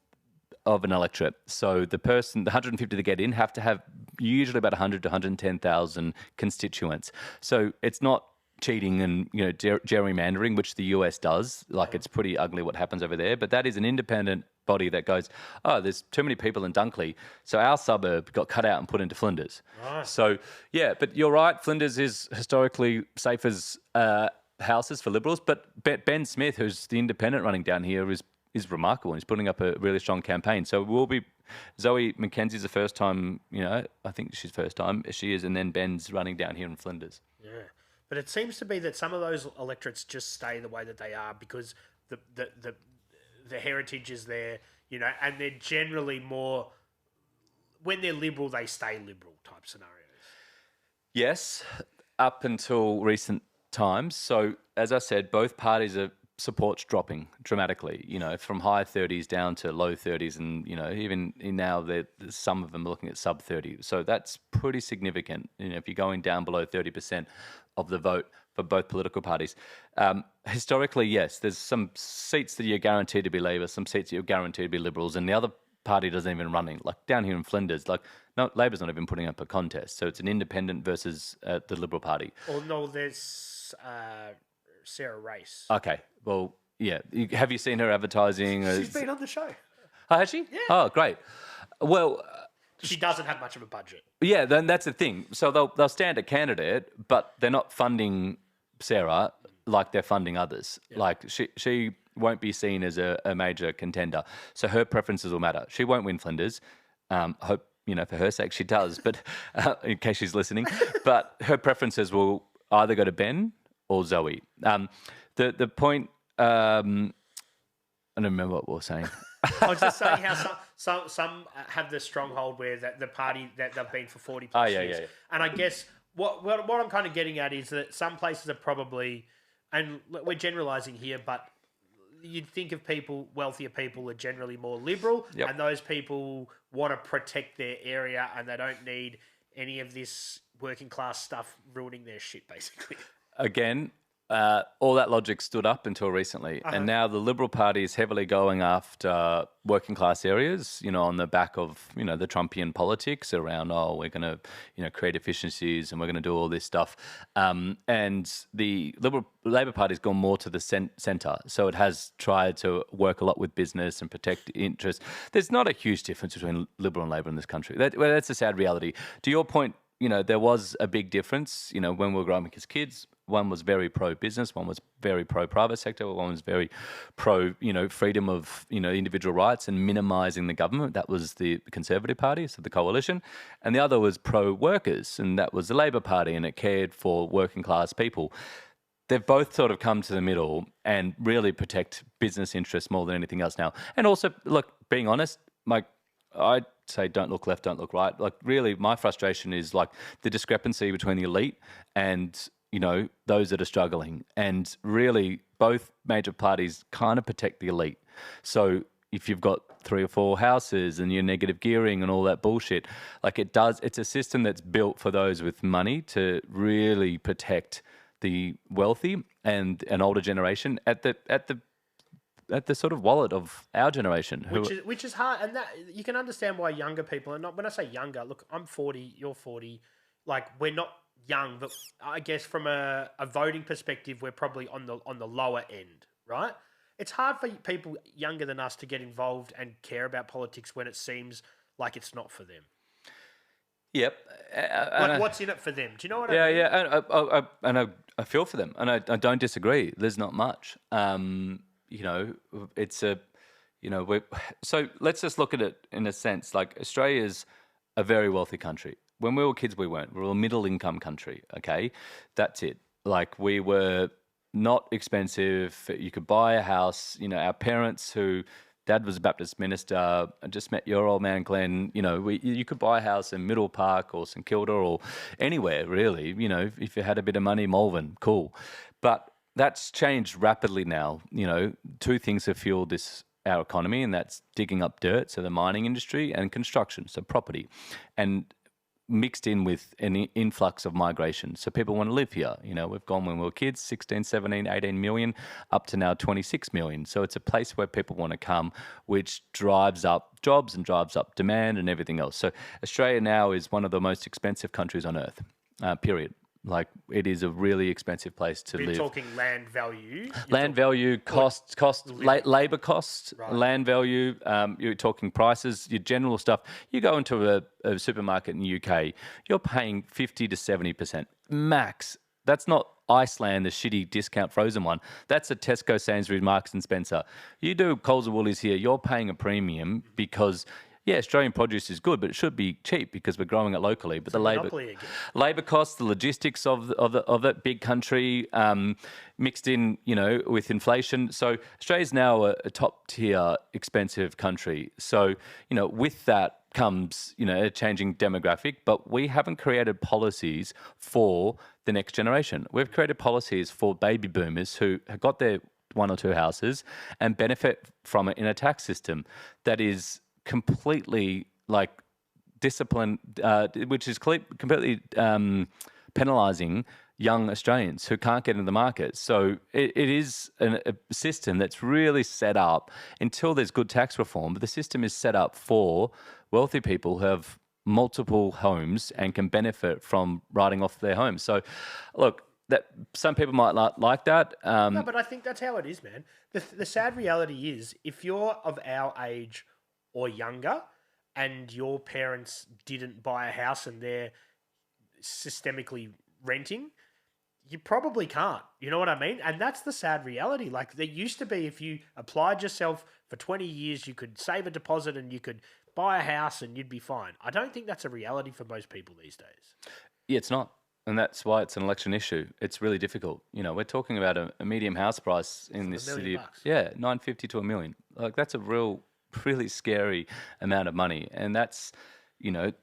an electorate. So the 150 to get in, have to have usually about 100 to 110,000 constituents. So it's not cheating and gerrymandering, which the US does. Like it's pretty ugly what happens over there. But that is an independent body that goes, oh, there's too many people in Dunkley, so our suburb got cut out and put into Flinders. Right. So yeah, but you're right. Flinders is historically safe as houses for Liberals. But Ben Smith, who's the independent running down here, is remarkable. He's putting up a really strong campaign. So we'll be Zoe McKenzie's the first time, I think she's first time she is, and then Ben's running down here in Flinders. Yeah. But it seems to be that some of those electorates just stay the way that they are because the heritage is there, and they're generally more, when they're Liberal, they stay Liberal type scenarios. Yes, up until recent times. So as I said, both parties are support's dropping dramatically, from high 30s down to low 30s. And, even now some of them are looking at sub 30. So that's pretty significant. If you're going down below 30% of the vote for both political parties. Historically, yes, there's some seats that you're guaranteed to be Labor, some seats that you're guaranteed to be Liberals, and the other party doesn't even running. Like down here in Flinders, no, Labor's not even putting up a contest. So it's an independent versus the Liberal Party. Or no, there's Sarah Race. Okay, well, yeah. Have you seen her advertising? She's been on the show. Oh, has she? Yeah. Oh, great. Well, she doesn't have much of a budget. Yeah, then that's the thing. So they'll stand a candidate, but they're not funding Sarah like they're funding others. Yeah. Like she won't be seen as a major contender. So her preferences will matter. She won't win Flinders. I hope, for her sake she does, but in case she's listening. But her preferences will either go to Ben or Zoe. The point, I don't remember what we were saying. I was just saying how some have the stronghold where the party that they've been for 40 plus years. Yeah. And I guess what I'm kind of getting at is that some places are probably, and we're generalising here, but you'd think of wealthier people are generally more liberal, yep. And those people want to protect their area and they don't need any of this working class stuff ruining their shit, basically. Again, all that logic stood up until recently. And now the Liberal Party is heavily going after working class areas, on the back of, the Trumpian politics around, we're going to, create efficiencies and we're going to do all this stuff. And the Labor Party's gone more to the centre. So it has tried to work a lot with business and protect interests. There's not a huge difference between Liberal and Labor in this country. That's a sad reality. To your point, there was a big difference, when we were growing up as kids. One was very pro-business, one was very pro-private sector, one was very pro, freedom of, individual rights and minimising the government. That was the Conservative Party, so the coalition. And the other was pro-workers, and that was the Labor Party, and it cared for working class people. They've both sort of come to the middle and really protect business interests more than anything else now. And also, look, being honest, I'd say don't look left, don't look right. Like, really, my frustration is like the discrepancy between the elite and those that are struggling. And really, both major parties kind of protect the elite. So if you've got 3 or 4 houses and you're negative gearing and all that bullshit, it's a system that's built for those with money to really protect the wealthy and an older generation at the sort of wallet of our generation. Which is hard. And that you can understand why younger people are not, when I say younger, look, I'm 40, you're 40, we're not young, but I guess from a voting perspective, we're probably on the lower end, right? it's hard for people younger than us to get involved and care about politics when it seems like it's not for them. Yep. Like, what's in it for them? Do you know what I mean? Yeah. And I feel for them, and I don't disagree. There's not much. It's a, so let's just look at it in a sense. Like, Australia's a very wealthy country. When we were kids, we weren't. We were a middle income country. Okay, that's it. Like, we were not expensive. You could buy a house. Our parents, who Dad was a Baptist minister. I just met your old man, Glenn. You could buy a house in Middle Park or St Kilda or anywhere, really. If you had a bit of money, Malvern, cool. But that's changed rapidly now. Two things have fueled our economy, and that's digging up dirt, so the mining industry, and construction, so property. And mixed in with an influx of migration. So people want to live here. We've gone when we were kids, 16, 17, 18 million, up to now 26 million. So it's a place where people want to come, which drives up jobs and drives up demand and everything else. So Australia now is one of the most expensive countries on earth, period. Like, it is a really expensive place to live. You're talking land value? Land value, cost, labour cost, right. Land value, you're talking prices, your general stuff. You go into a supermarket in the UK, you're paying 50 to 70% max. That's not Iceland, the shitty discount frozen one. That's a Tesco, Sainsbury's, Marks and Spencer. You do Coles and Woolies here, you're paying a premium because... Yeah, Australian produce is good, but it should be cheap because we're growing it locally. But the labour costs, the logistics of that big country, mixed in, with inflation. So Australia's now a top tier expensive country. So with that comes a changing demographic. But we haven't created policies for the next generation. We've created policies for baby boomers who have got their one or two houses and benefit from it in a tax system that is completely discipline, which is completely penalising young Australians who can't get into the market. So it is a system that's really set up until there's good tax reform, but the system is set up for wealthy people who have multiple homes and can benefit from writing off their homes. So look, that some people might not like that. No, but I think that's how it is, man. The sad reality is, if you're of our age or younger, and your parents didn't buy a house and they're systemically renting, you probably can't. You know what I mean? And that's the sad reality. Like, there used to be, if you applied yourself for 20 years, you could save a deposit and you could buy a house and you'd be fine. I don't think that's a reality for most people these days. Yeah, it's not. And that's why it's an election issue. It's really difficult. We're talking about a medium house price in this city. Yeah, $950 to $1 million. Like, that's a really scary amount of money, and that's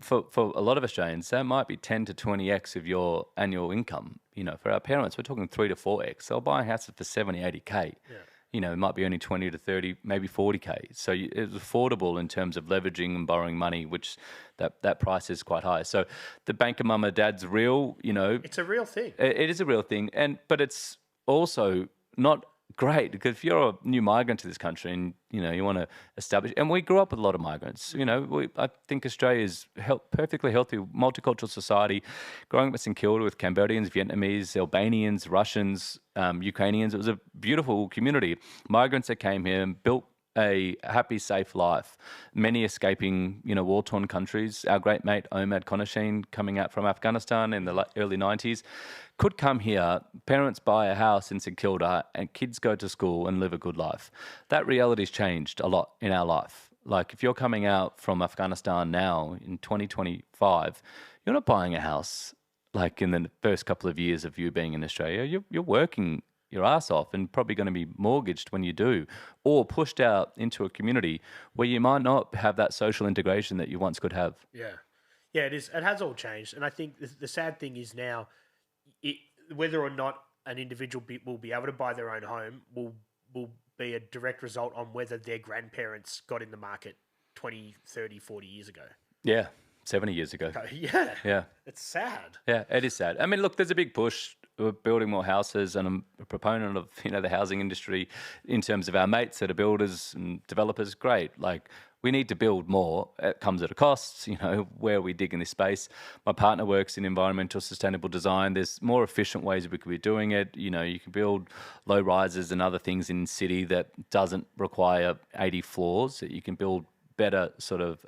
for a lot of Australians that might be 10 to 20x of your annual income. For our parents, we're talking 3 to 4x. They'll buy a house for 70, 80k. It might be only 20 to 30, maybe 40k. So it's affordable in terms of leveraging and borrowing money, which that price is quite high. So the banker mama dad's real. It's a real thing. It is a real thing, but it's also not great, because if you're a new migrant to this country and you want to establish, and we grew up with a lot of migrants. I think Australia is perfectly healthy, multicultural society. Growing up in St Kilda with Cambodians, Vietnamese, Albanians, Russians, Ukrainians, it was a beautiful community. Migrants that came here and built a happy, safe life. Many escaping, war-torn countries. Our great mate Omad Konashin, coming out from Afghanistan in the early 90s, could come here, parents buy a house in St Kilda, and kids go to school and live a good life. That reality's changed a lot in our life. Like, if you're coming out from Afghanistan now in 2025, you're not buying a house like in the first couple of years of you being in Australia. You're working your ass off and probably going to be mortgaged when you do, or pushed out into a community where you might not have that social integration that you once could have. Yeah, it is. It has all changed. And I think the sad thing is now, whether or not an individual will be able to buy their own home will be a direct result on whether their grandparents got in the market 20, 30, 40 years ago. Yeah, 70 years ago. Yeah. Yeah. It's sad. Yeah, it is sad. I mean, look, there's a big push we're building more houses, and I'm a proponent of, the housing industry in terms of our mates that are builders and developers. Great. Like, we need to build more. It comes at a cost, where we dig in this space. My partner works in environmental sustainable design. There's more efficient ways we could be doing it. You can build low rises and other things in city that doesn't require 80 floors. You can build better sort of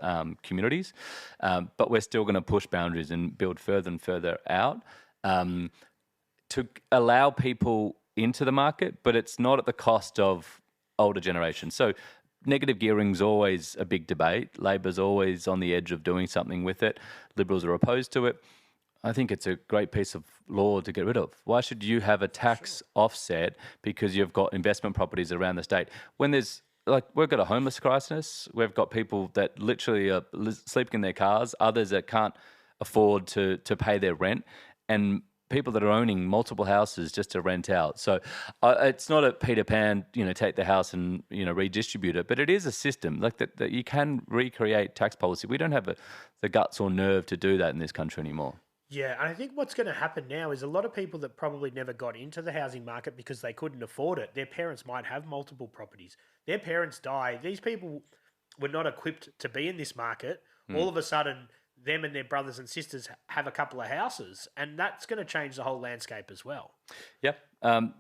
communities, but we're still going to push boundaries and build further and further out to allow people into the market, but it's not at the cost of older generations. So negative gearing's always a big debate. Labor's always on the edge of doing something with it. Liberals are opposed to it. I think it's a great piece of law to get rid of. Why should you have a tax offset because you've got investment properties around the state when there's, like, we've got a homeless crisis. We've got people that literally are sleeping in their cars, others that can't afford to pay their rent, and people that are owning multiple houses just to rent out. So it's not a Peter Pan, take the house and, redistribute it, but it is a system like that you can recreate tax policy. We don't have the guts or nerve to do that in this country anymore. Yeah, and I think what's going to happen now is a lot of people that probably never got into the housing market because they couldn't afford it, their parents might have multiple properties. Their parents die. These people were not equipped to be in this market. All of a sudden, them and their brothers and sisters have a couple of houses, and that's going to change the whole landscape as well. Yep,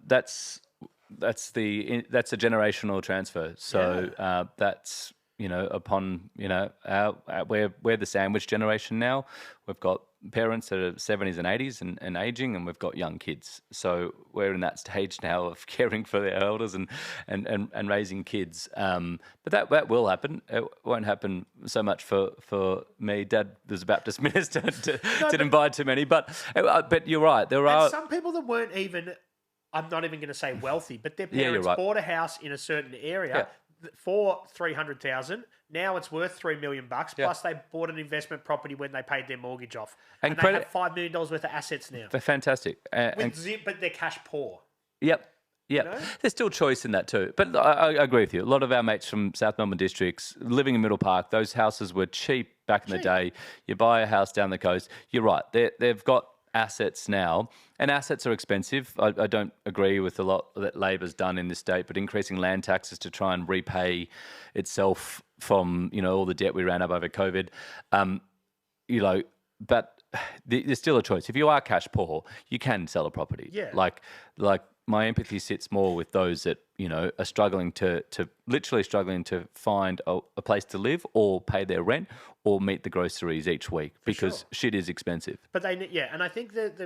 that's a generational transfer. So that's upon we're the sandwich generation now. We've got parents that are 70s and 80s and aging, and we've got young kids. So we're in that stage now of caring for their elders and raising kids. But that will happen. It won't happen so much for me. Dad was a Baptist minister, didn't invite too many. But you're right. There are some people that weren't even, I'm not even going to say wealthy, but their parents bought a house in a certain area for $300,000. Now it's worth $3 million bucks. Plus they bought an investment property when they paid their mortgage off, and they have $5 million worth of assets now. They're fantastic, but they're cash poor. Yep. There's still choice in that too. But I agree with you. A lot of our mates from South Melbourne districts living in Middle Park, those houses were cheap back in the day. You buy a house down the coast. You're right. They've got assets now, and assets are expensive. I don't agree with a lot that Labor's done in this state, but increasing land taxes to try and repay itself from all the debt we ran up over COVID, but there's still a choice. If you are cash poor, you can sell a property. Yeah. Like my empathy sits more with those that are struggling to literally struggling to find a place to live or pay their rent or meet the groceries each week because shit is expensive. But and I think that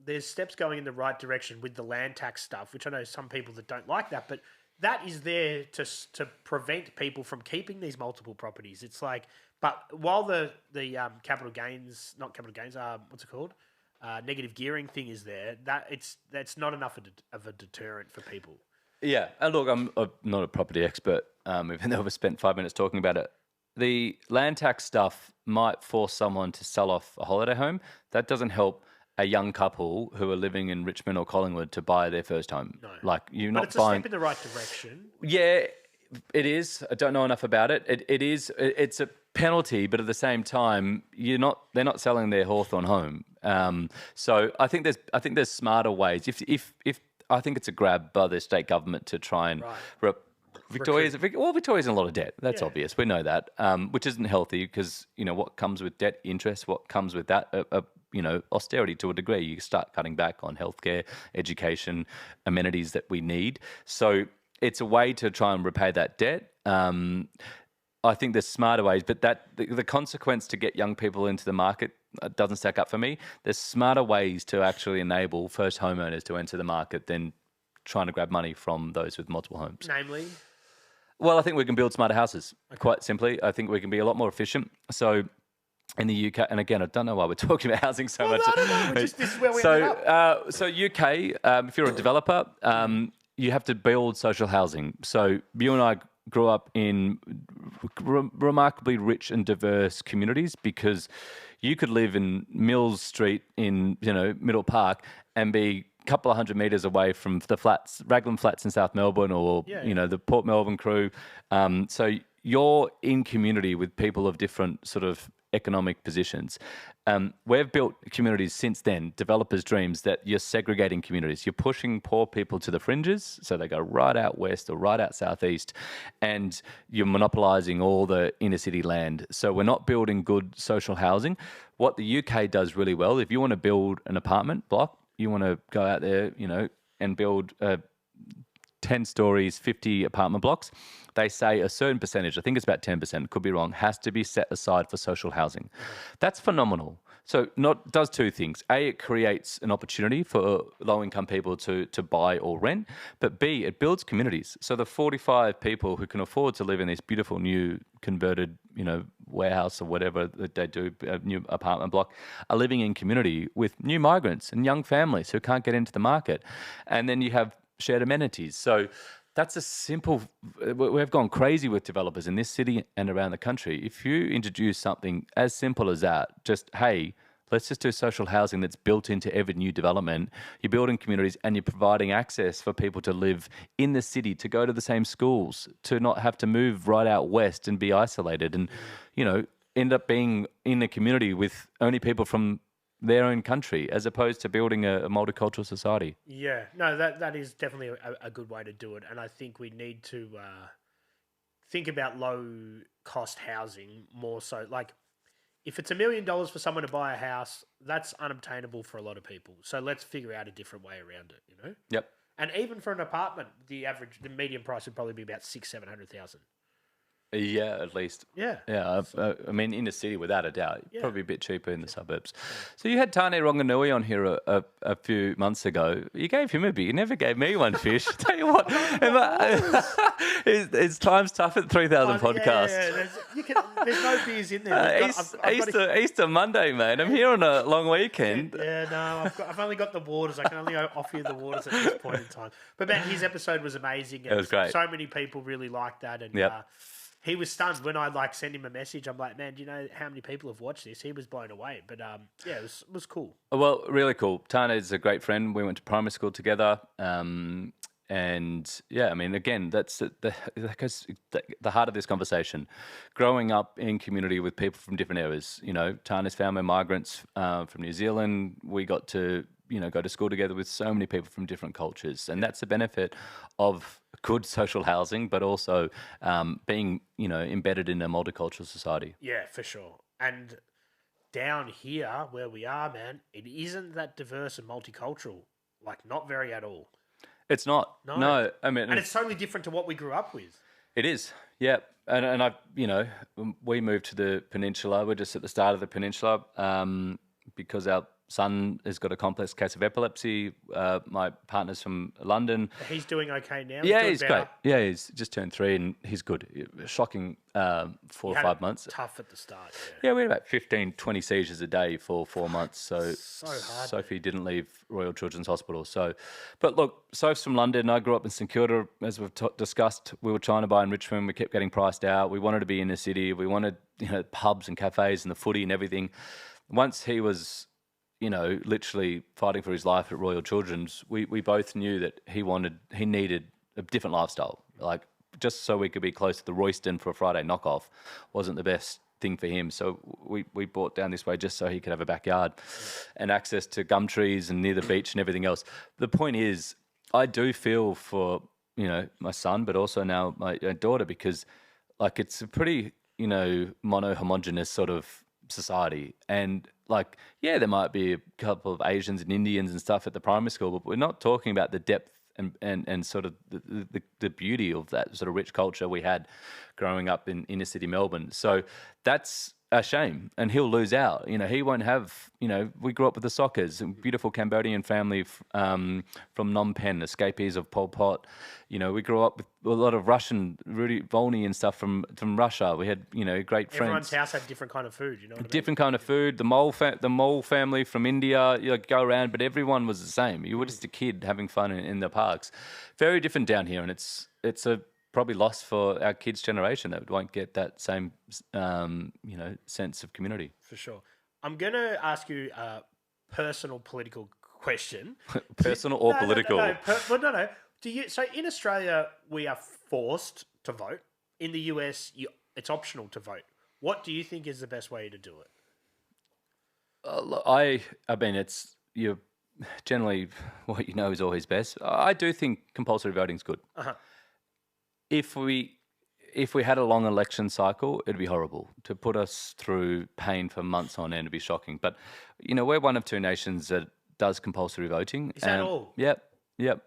there's steps going in the right direction with the land tax stuff, which I know some people that don't like that, but that is there to prevent people from keeping these multiple properties. It's like, but while the capital gains, not capital gains, what's it called? Negative gearing thing is there, that's not enough of a deterrent for people. Yeah, and look, I'm not a property expert, even though I've spent 5 minutes talking about it. The land tax stuff might force someone to sell off a holiday home. That doesn't help a young couple who are living in Richmond or Collingwood to buy their first home. No. Like, you're not buying... But it's a step in the right direction. Yeah, it is. I don't know enough about it. It's a penalty, but at the same time, they're not selling their Hawthorn home. So I think there's smarter ways. If I think it's a grab by the state government to try and Victoria's in a lot of debt. That's obvious. We know that, which isn't healthy because what comes with debt, interest, what comes with that, austerity to a degree. You start cutting back on healthcare, education, amenities that we need. So it's a way to try and repay that debt. I think there's smarter ways, but the consequence to get young people into the market doesn't stack up for me. There's smarter ways to actually enable first homeowners to enter the market than trying to grab money from those with multiple homes. Namely? Well, I think we can build smarter houses, quite simply. I think we can be a lot more efficient. So in the UK, and again, I don't know why we're talking about housing so much. No, this is where we ended up. So UK, if you're a developer, you have to build social housing. So you and I grew up in remarkably rich and diverse communities because you could live in Mills Street in Middle Park and be a couple of 100 metres away from the flats, Raglan Flats in South Melbourne, or the Port Melbourne crew. So you're in community with people of different sort of economic positions. We've built communities since then, developers' dreams, that you're segregating communities. You're pushing poor people to the fringes, so they go right out west or right out southeast, and you're monopolising all the inner city land. So we're not building good social housing. What the UK does really well, if you want to build an apartment block, you want to go out there, and build 10 stories, 50 apartment blocks, they say a certain percentage, I think it's about 10%, could be wrong, has to be set aside for social housing. That's phenomenal. So does two things. A, it creates an opportunity for low-income people to buy or rent, but B, it builds communities. So the 45 people who can afford to live in this beautiful new converted, warehouse or whatever that they do, a new apartment block, are living in community with new migrants and young families who can't get into the market. And then you have shared amenities. So that's a simple, we've gone crazy with developers in this city and around the country. If you introduce something as simple as that, just, hey, let's just do social housing that's built into every new development. You're building communities and you're providing access for people to live in the city, to go to the same schools, to not have to move right out west and be isolated and, end up being in a community with only people from their own country, as opposed to building a multicultural society. Yeah, no, that is definitely a good way to do it. And I think we need to think about low-cost housing more so. Like, if it's $1 million for someone to buy a house, that's unobtainable for a lot of people. So let's figure out a different way around it, Yep. And even for an apartment, the median price would probably be about $600,000-700,000. Yeah, at least. Yeah. Yeah, I mean, in the city, without a doubt. Yeah. Probably a bit cheaper in the suburbs. So you had Tane Ronganui on here a few months ago. You gave him a beer. You never gave me one, Fish. Tell you what, it's time's tough at 3,000 podcasts. Yeah. There's no beers in there. Easter Monday, mate. I'm here on a long weekend. Yeah, no, I've only got the waters. I can only offer you the waters at this point in time. But man, his episode was amazing. It was great. So many people really liked that. And he was stunned when I sent him a message. I'm like, man, do you know how many people have watched this? He was blown away. But it was cool. Well, really cool. Tane is a great friend. We went to primary school together. And yeah, I mean, again, that's the heart of this conversation. Growing up in community with people from different areas. Tane's family, migrants from New Zealand. We got to go to school together with so many people from different cultures. And that's the benefit of good social housing, but also being, embedded in a multicultural society. Yeah, for sure. And down here where we are, man, it isn't that diverse and multicultural. Like, not very at all. It's not. No. I mean, and it's totally different to what we grew up with. It is. Yeah. And I, we moved to the peninsula. We're just at the start of the peninsula because our son has got a complex case of epilepsy. My partner's from London. He's doing okay now? Yeah, he's great. Yeah, he's just turned 3 and he's good. Shocking 4 or 5 months. Tough at the start. Yeah, we had about 15, 20 seizures a day for 4 months. So hard. Sophie didn't leave Royal Children's Hospital. But look, Soph's from London. I grew up in St Kilda, as we've discussed. We were trying to buy in Richmond. We kept getting priced out. We wanted to be in the city. We wanted, pubs and cafes and the footy and everything. Once he was literally fighting for his life at Royal Children's, we both knew that he needed a different lifestyle. Like, just so we could be close to the Royston for a Friday knockoff wasn't the best thing for him. So we bought down this way just so he could have a backyard and access to gum trees and near the beach and everything else. The point is, I do feel for, my son, but also now my daughter, because like, it's a pretty, mono-homogenous sort of society. And like, yeah, there might be a couple of Asians and Indians and stuff at the primary school, but we're not talking about the depth and sort of the beauty of that sort of rich culture we had growing up in inner city Melbourne. So that's a shame, and he'll lose out. He won't have, we grew up with the Sockers, a beautiful Cambodian family from Phnom Penh, escapees of Pol Pot. We grew up with a lot of Russian, Rudy Volny and stuff from Russia. We had, great friends. Everyone's house had different kind of food, what I mean? Different kind of food. The Mole family from India, go around, but everyone was the same. You were just a kid having fun in the parks. Very different down here, and it's a probably lost for our kids' generation that won't get that same, sense of community. For sure. I'm going to ask you a personal political question. Personal or political? No. So in Australia, we are forced to vote. In the US, it's optional to vote. What do you think is the best way to do it? I mean, it's you. Generally, what you know is always best. I do think compulsory voting is good. Uh-huh. If we had a long election cycle, it'd be horrible. To put us through pain for months on end would be shocking. But we're one of two nations that does compulsory voting. Is that all? Yep.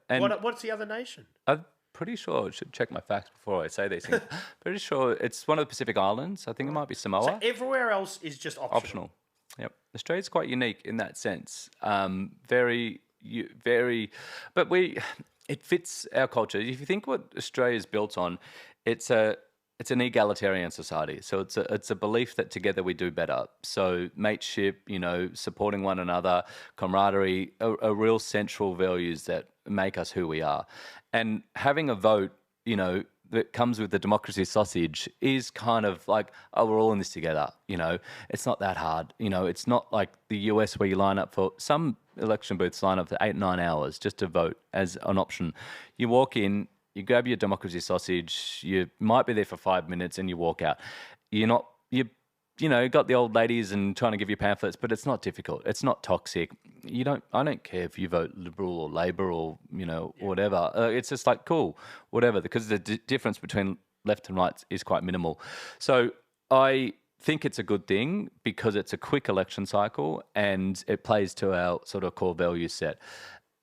And what's the other nation? I'm pretty sure I should check my facts before I say these things. Pretty sure it's one of the Pacific Islands. I think it might be Samoa. So everywhere else is just optional. Yep. Australia's quite unique in that sense. Very, but it fits our culture. If you think what Australia's built on, it's an egalitarian society. So it's a belief that together we do better. So mateship, supporting one another, camaraderie, are real central values that make us who we are. And having a vote, that comes with the democracy sausage is kind of like, oh, we're all in this together. It's not that hard. It's not like the US where you line up for some election booths, line up for 8-9 hours just to vote as an option. You walk in, you grab your democracy sausage, you might be there for 5 minutes and you walk out. You got the old ladies and trying to give you pamphlets, but it's not difficult. It's not toxic. I don't care if you vote Liberal or Labor or, whatever. It's just like, cool, whatever, because the difference between left and right is quite minimal. So I think it's a good thing because it's a quick election cycle and it plays to our sort of core value set.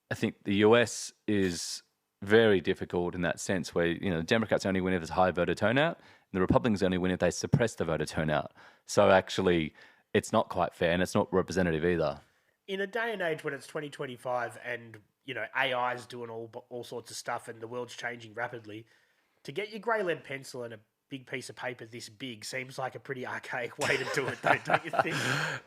I think the US is very difficult in that sense where, Democrats only win if there's high voter turnout and the Republicans only win if they suppress the voter turnout. So actually, it's not quite fair and it's not representative either. In a day and age when it's 2025 and, AI is doing all sorts of stuff and the world's changing rapidly, to get your grey lead pencil and a big piece of paper this big seems like a pretty archaic way to do it, don't you think?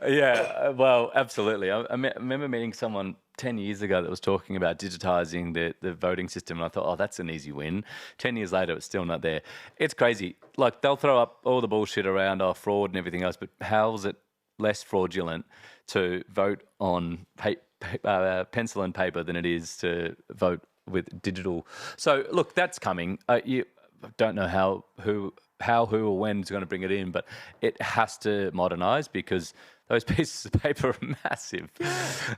Yeah, well, absolutely. I remember meeting someone 10 years ago that was talking about digitising the voting system, and I thought, oh, that's an easy win. 10 years later, it's still not there. It's crazy. Like, they'll throw up all the bullshit around, fraud and everything else, but how is it less fraudulent to vote on pencil and paper than it is to vote with digital? So, look, that's coming. You don't know how, who, or when is going to bring it in, but it has to modernise because those pieces of paper are massive.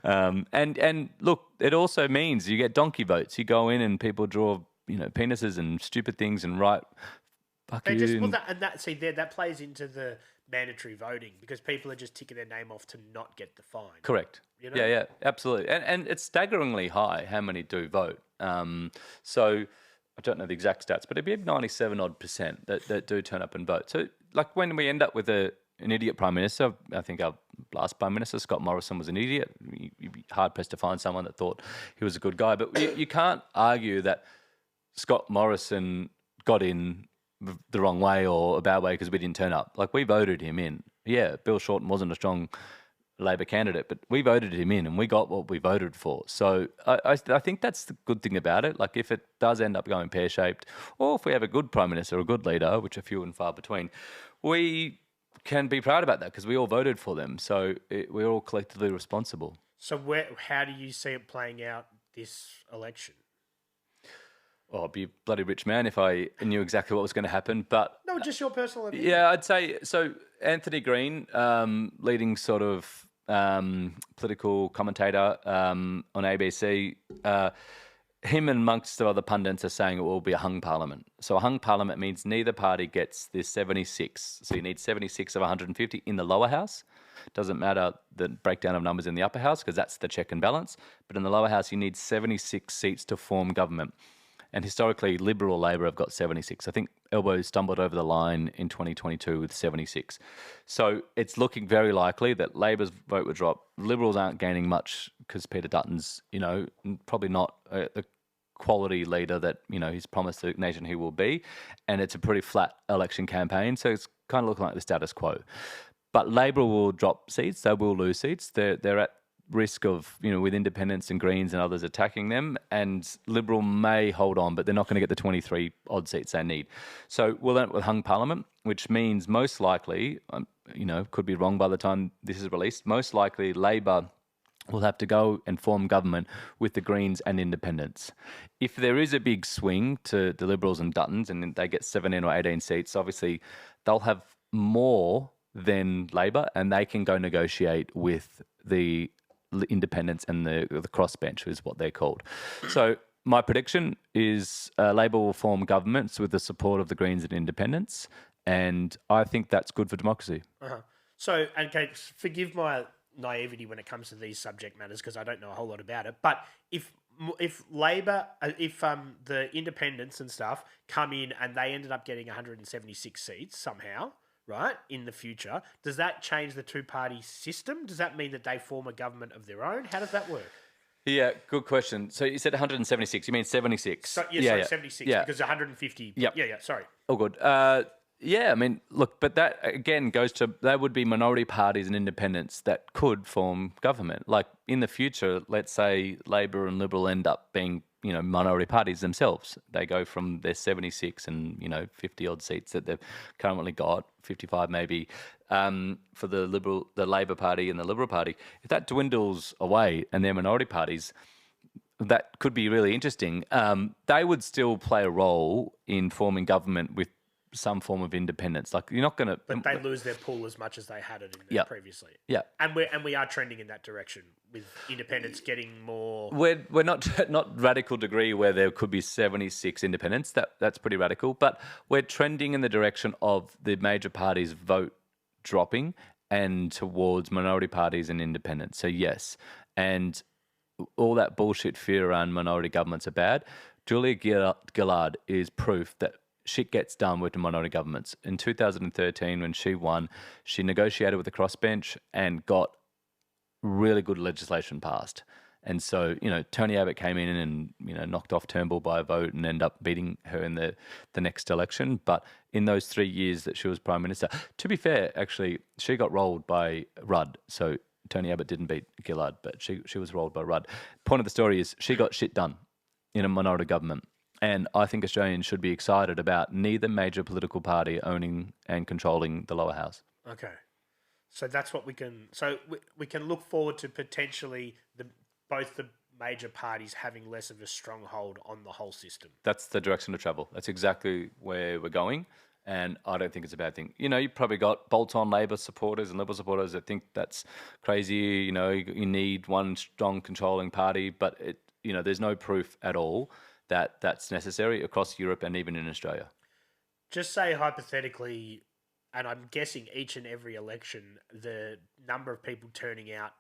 And look, it also means you get donkey votes. You go in and people draw, penises and stupid things and write. That plays into the mandatory voting because people are just ticking their name off to not get the fine. Correct. Yeah, absolutely. And it's staggeringly high how many do vote. So I don't know the exact stats, but it'd be 97% that do turn up and vote. So, like, when we end up with an idiot prime minister, I think our last prime minister, Scott Morrison, was an idiot. You'd be hard-pressed to find someone that thought he was a good guy. But you can't argue that Scott Morrison got in the wrong way or a bad way because we didn't turn up. Like, we voted him in. Yeah, Bill Shorten wasn't a strong Labor candidate, but we voted him in and we got what we voted for. So I think that's the good thing about it. Like, if it does end up going pear-shaped, or if we have a good prime minister or a good leader, which are few and far between, we can be proud about that because we all voted for them. So we're all collectively responsible. So how do you see it playing out this election? Oh, I'd be a bloody rich man if I knew exactly what was going to happen. But no, just your personal opinion. Yeah, I'd say so. Anthony Green, leading sort of political commentator on ABC, him and amongst the other pundits are saying it will be a hung parliament. So a hung parliament means neither party gets this 76. So you need 76 of 150 in the lower house. Doesn't matter the breakdown of numbers in the upper house because that's the check and balance. But in the lower house, you need 76 seats to form government. And historically, Liberal or Labor have got 76. I think Elbow stumbled over the line in 2022 with 76. So it's looking very likely that Labor's vote would drop. Liberals aren't gaining much because Peter Dutton's, probably not a quality leader that, he's promised the nation he will be. And it's a pretty flat election campaign. So it's kind of looking like the status quo. But Labor will drop seats. They will lose seats. They're at risk of, with independents and Greens and others attacking them, and Liberal may hold on, but they're not going to get the 23 odd seats they need. So we'll end up with hung parliament, which means most likely, could be wrong by the time this is released, most likely Labor will have to go and form government with the Greens and independents. If there is a big swing to the Liberals and Duttons and they get 17 or 18 seats, obviously they'll have more than Labor, and they can go negotiate with the independents and the crossbench is what they're called. So my prediction is Labor will form governments with the support of the Greens and independents, and I think that's good for democracy. So, okay, forgive my naivety when it comes to these subject matters because I don't know a whole lot about it. But if Labor, if the independents and stuff come in and they ended up getting 176 seats somehow, right, in the future, does that change the two-party system? Does that mean that they form a government of their own? How does that work? Yeah, good question. So you said 176. You mean 76? So, sorry, 76 because 150. Yep. Yeah, sorry. Oh, good. Yeah, I mean, look, but that again goes to that would be minority parties and independents that could form government. Like in the future, let's say Labor and Liberal end up being, minority parties themselves. They go from their 76 and, 50 odd seats that they've currently got, 55 maybe, for the Labor Party and the Liberal Party. If that dwindles away and they're minority parties, that could be really interesting. They would still play a role in forming government with some form of independence. Like you're not going to, but they lose their pull as much as they had it in there previously. Yeah, and we are trending in that direction with independents getting more. We're not radical degree where there could be 76 independents. That's pretty radical, but we're trending in the direction of the major parties' vote dropping and towards minority parties and independents. So yes, and all that bullshit fear around minority governments are bad. Julia Gillard is proof that shit gets done with the minority governments. In 2013, when she won, she negotiated with the crossbench and got really good legislation passed. And so, Tony Abbott came in and, knocked off Turnbull by a vote and ended up beating her in the next election. But in those 3 years that she was Prime Minister, to be fair, actually, she got rolled by Rudd. So Tony Abbott didn't beat Gillard, but she was rolled by Rudd. Point of the story is she got shit done in a minority government. And I think Australians should be excited about neither major political party owning and controlling the lower house. Okay. So that's what we can... So we can look forward to potentially both the major parties having less of a stronghold on the whole system. That's the direction to travel. That's exactly where we're going. And I don't think it's a bad thing. You've probably got bolt-on Labor supporters and Liberal supporters that think that's crazy. You need one strong controlling party. But, there's no proof at all that that's necessary across Europe and even in Australia. Just say hypothetically, and I'm guessing each and every election, the number of people turning out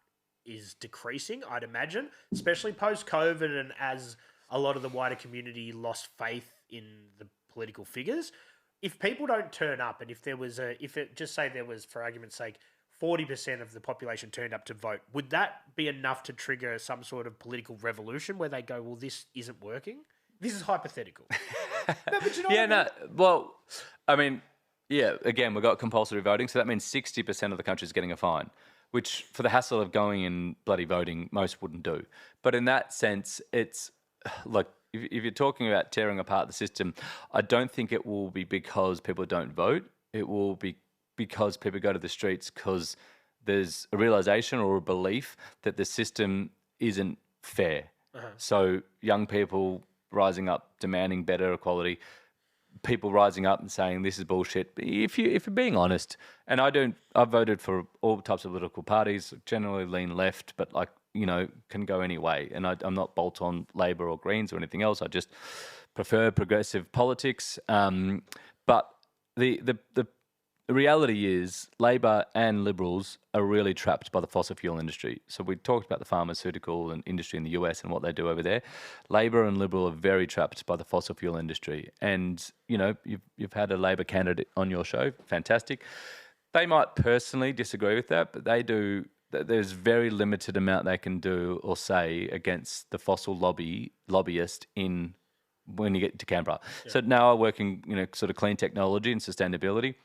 is decreasing, I'd imagine, especially post-COVID and as a lot of the wider community lost faith in the political figures. If people don't turn up and just say there was, for argument's sake, 40% of the population turned up to vote, would that be enough to trigger some sort of political revolution where they go, well, this isn't working? This is hypothetical. No, but you know what I mean? Well, I mean, yeah, again, we've got compulsory voting, so that means 60% of the country is getting a fine, which for the hassle of going and bloody voting, most wouldn't do. But in that sense, it's like, if you're talking about tearing apart the system, I don't think it will be because people don't vote. It will be because people go to the streets because there's a realization or a belief that the system isn't fair. So young people rising up, demanding better equality, people rising up and saying this is bullshit. If you're being honest, and I've voted for all types of political parties, generally lean left, but can go any way. And I'm not bolt on Labor or Greens or anything else. I just prefer progressive politics. But the reality is Labor and Liberals are really trapped by the fossil fuel industry. So we talked about the pharmaceutical and industry in the US and what they do over there. Labor and Liberal are very trapped by the fossil fuel industry. And, you've had a Labor candidate on your show. Fantastic. They might personally disagree with that, but they do. There's very limited amount they can do or say against the fossil lobbyist when you get to Canberra. Yeah. So now I work in, sort of clean technology and sustainability.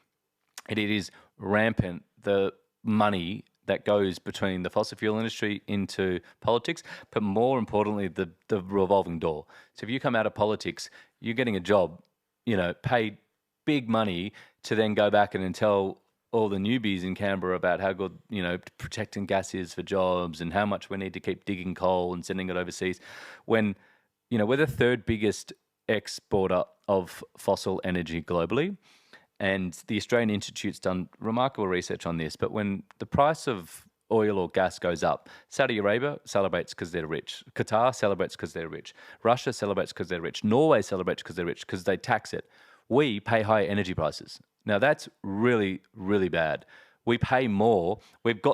It is rampant, the money that goes between the fossil fuel industry into politics, but more importantly, the revolving door. So if you come out of politics, you're getting a job, paid big money to then go back and tell all the newbies in Canberra about how good, protecting gas is for jobs and how much we need to keep digging coal and sending it overseas. When, we're the third biggest exporter of fossil energy globally. and the Australian Institute's done remarkable research on this, but when the price of oil or gas goes up, Saudi Arabia celebrates because they're rich. Qatar celebrates because they're rich. Russia celebrates because they're rich. Norway celebrates because they're rich because they tax it. We pay higher energy prices. Now, that's really, really bad. We pay more.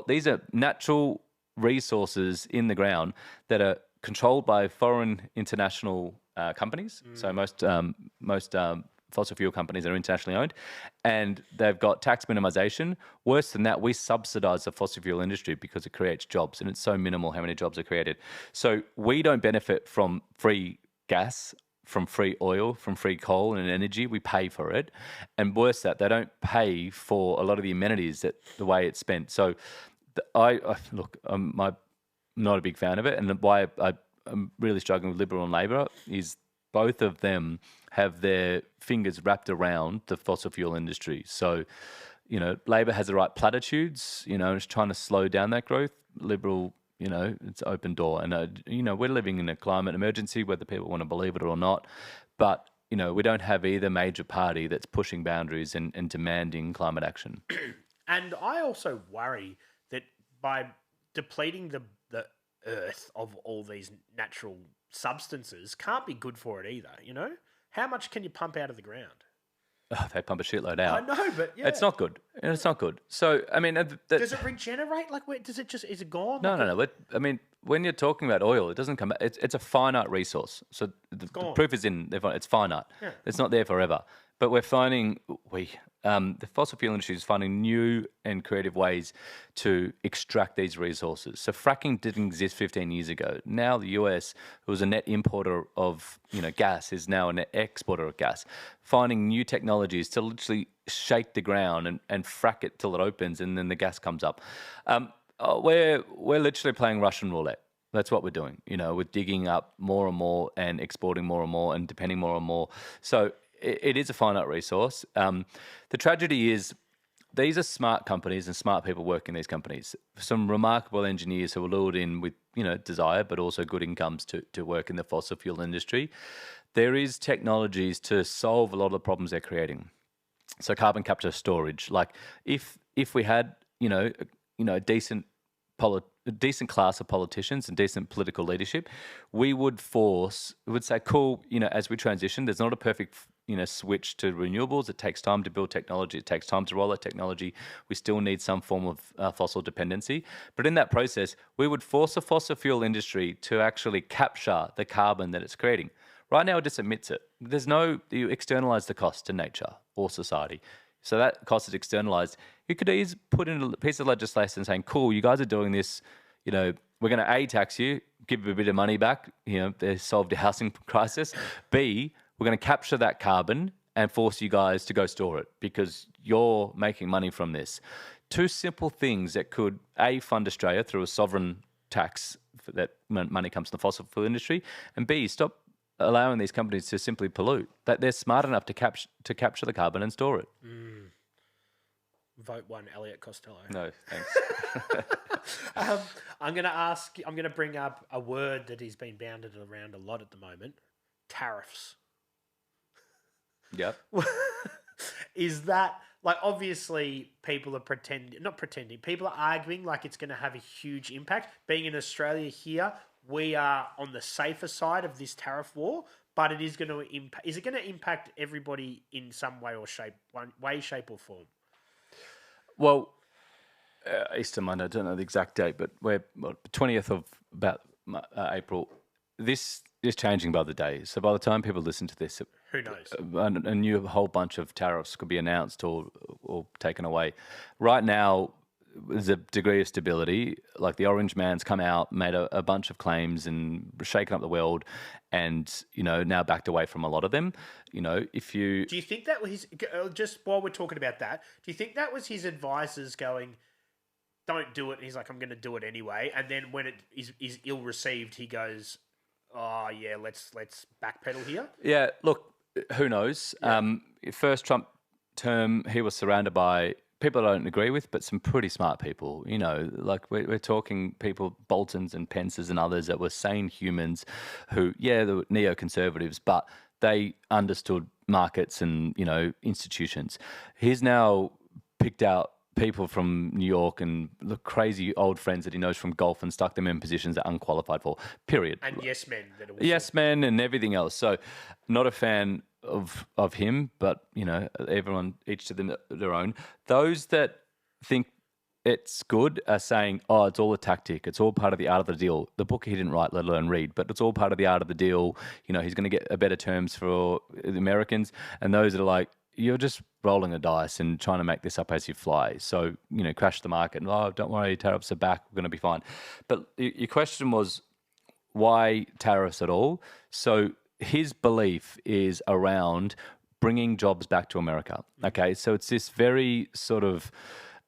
These are natural resources in the ground that are controlled by foreign international companies. So most fossil fuel companies are internationally owned, and they've got tax minimization. Worse than that, we subsidize the fossil fuel industry because it creates jobs, and it's so minimal how many jobs are created. So we don't benefit from free gas, from free oil, from free coal and energy. We pay for it. And worse that, they don't pay for a lot of the amenities that the way it's spent. So look, I'm not a big fan of it, and why I'm really struggling with Liberal and Labor is both of them have their fingers wrapped around the fossil fuel industry. So, Labor has the right platitudes, it's trying to slow down that growth. Liberal, it's open door. And, we're living in a climate emergency, whether people want to believe it or not. But, we don't have either major party that's pushing boundaries and demanding climate action. And I also worry that by depleting the earth of all these natural substances can't be good for it either, How much can you pump out of the ground? Oh, they pump a shitload out. I know, but yeah. It's not good. It's not good. So, I mean... does it regenerate? Is it gone? No. I mean, when you're talking about oil, it doesn't come back. It's a finite resource. So the proof is it's finite. Yeah. It's not there forever. But we're finding... the fossil fuel industry is finding new and creative ways to extract these resources. So fracking didn't exist 15 years ago. Now the US, who was a net importer of gas, is now a net exporter of gas. Finding new technologies to literally shake the ground and frack it till it opens, and then the gas comes up. We're literally playing Russian roulette. That's what we're doing. We're digging up more and more and exporting more and more and depending more and more. So it is a finite resource. The tragedy is these are smart companies and smart people working in these companies. Some remarkable engineers who are lured in with, desire, but also good incomes to work in the fossil fuel industry. There is technologies to solve a lot of the problems they're creating. So carbon capture storage, like if we had, a decent class of politicians and decent political leadership, we would say, cool, as we transition, there's not a perfect, switch to renewables. It takes time to build technology. It takes time to roll out technology. We still need some form of fossil dependency. But in that process, we would force the fossil fuel industry to actually capture the carbon that it's creating. Right now, it just emits it. You externalize the cost to nature or society. So that cost is externalized. You could easily put in a piece of legislation saying, cool, you guys are doing this, we're going to tax you, give you a bit of money back, they solved your housing crisis. B, we're going to capture that carbon and force you guys to go store it because you're making money from this. Two simple things that could, A, fund Australia through a sovereign tax that money comes from the fossil fuel industry, and B, stop allowing these companies to simply pollute. That they're smart enough to capture the carbon and store it. Vote 1, Elliot Costello. No, thanks. I'm going to bring up a word that has been bounded around a lot at the moment. Tariffs. Yep. Is that, obviously people are people are arguing like it's going to have a huge impact. Being in Australia here, we are on the safer side of this tariff war, but it is going to impact. Is it going to impact everybody in some way or shape, shape or form? Well, Easter Monday, I don't know the exact date, but we're 20th of about April. This is changing by the day. So by the time people listen to this, who knows? A new whole bunch of tariffs could be announced or taken away. Right now, there's a degree of stability. Like the Orange Man's come out, made a bunch of claims and shaken up the world, and now backed away from a lot of them. Do you think that was just while we're talking about that? Do you think that was his advisors going, "Don't do it"? And he's like, "I'm going to do it anyway." And then when it is ill received, he goes, "Oh yeah, let's backpedal here." Yeah, look, who knows? Yeah. First Trump term, he was surrounded by people I don't agree with, but some pretty smart people. We're talking people, Boltons and Pences and others that were sane humans who, they were neoconservatives, but they understood markets and, you know, institutions. He's now picked out people from New York and the crazy old friends that he knows from golf and stuck them in positions they're unqualified for, period. And yes men. That also... Yes men and everything else. So not a fan of him, but, you know, everyone, each to them their own. Those that think it's good are saying, oh, it's all a tactic. It's all part of the art of the deal. The book he didn't write, let alone read, but it's all part of the art of the deal. You know, he's going to get a better terms for the Americans. And those that are like, you're just rolling a dice and trying to make this up as you fly. So, you know, crash the market and, oh, don't worry, tariffs are back. We're going to be fine. But your question was, why tariffs at all? So his belief is around bringing jobs back to America. Okay, so it's this very sort of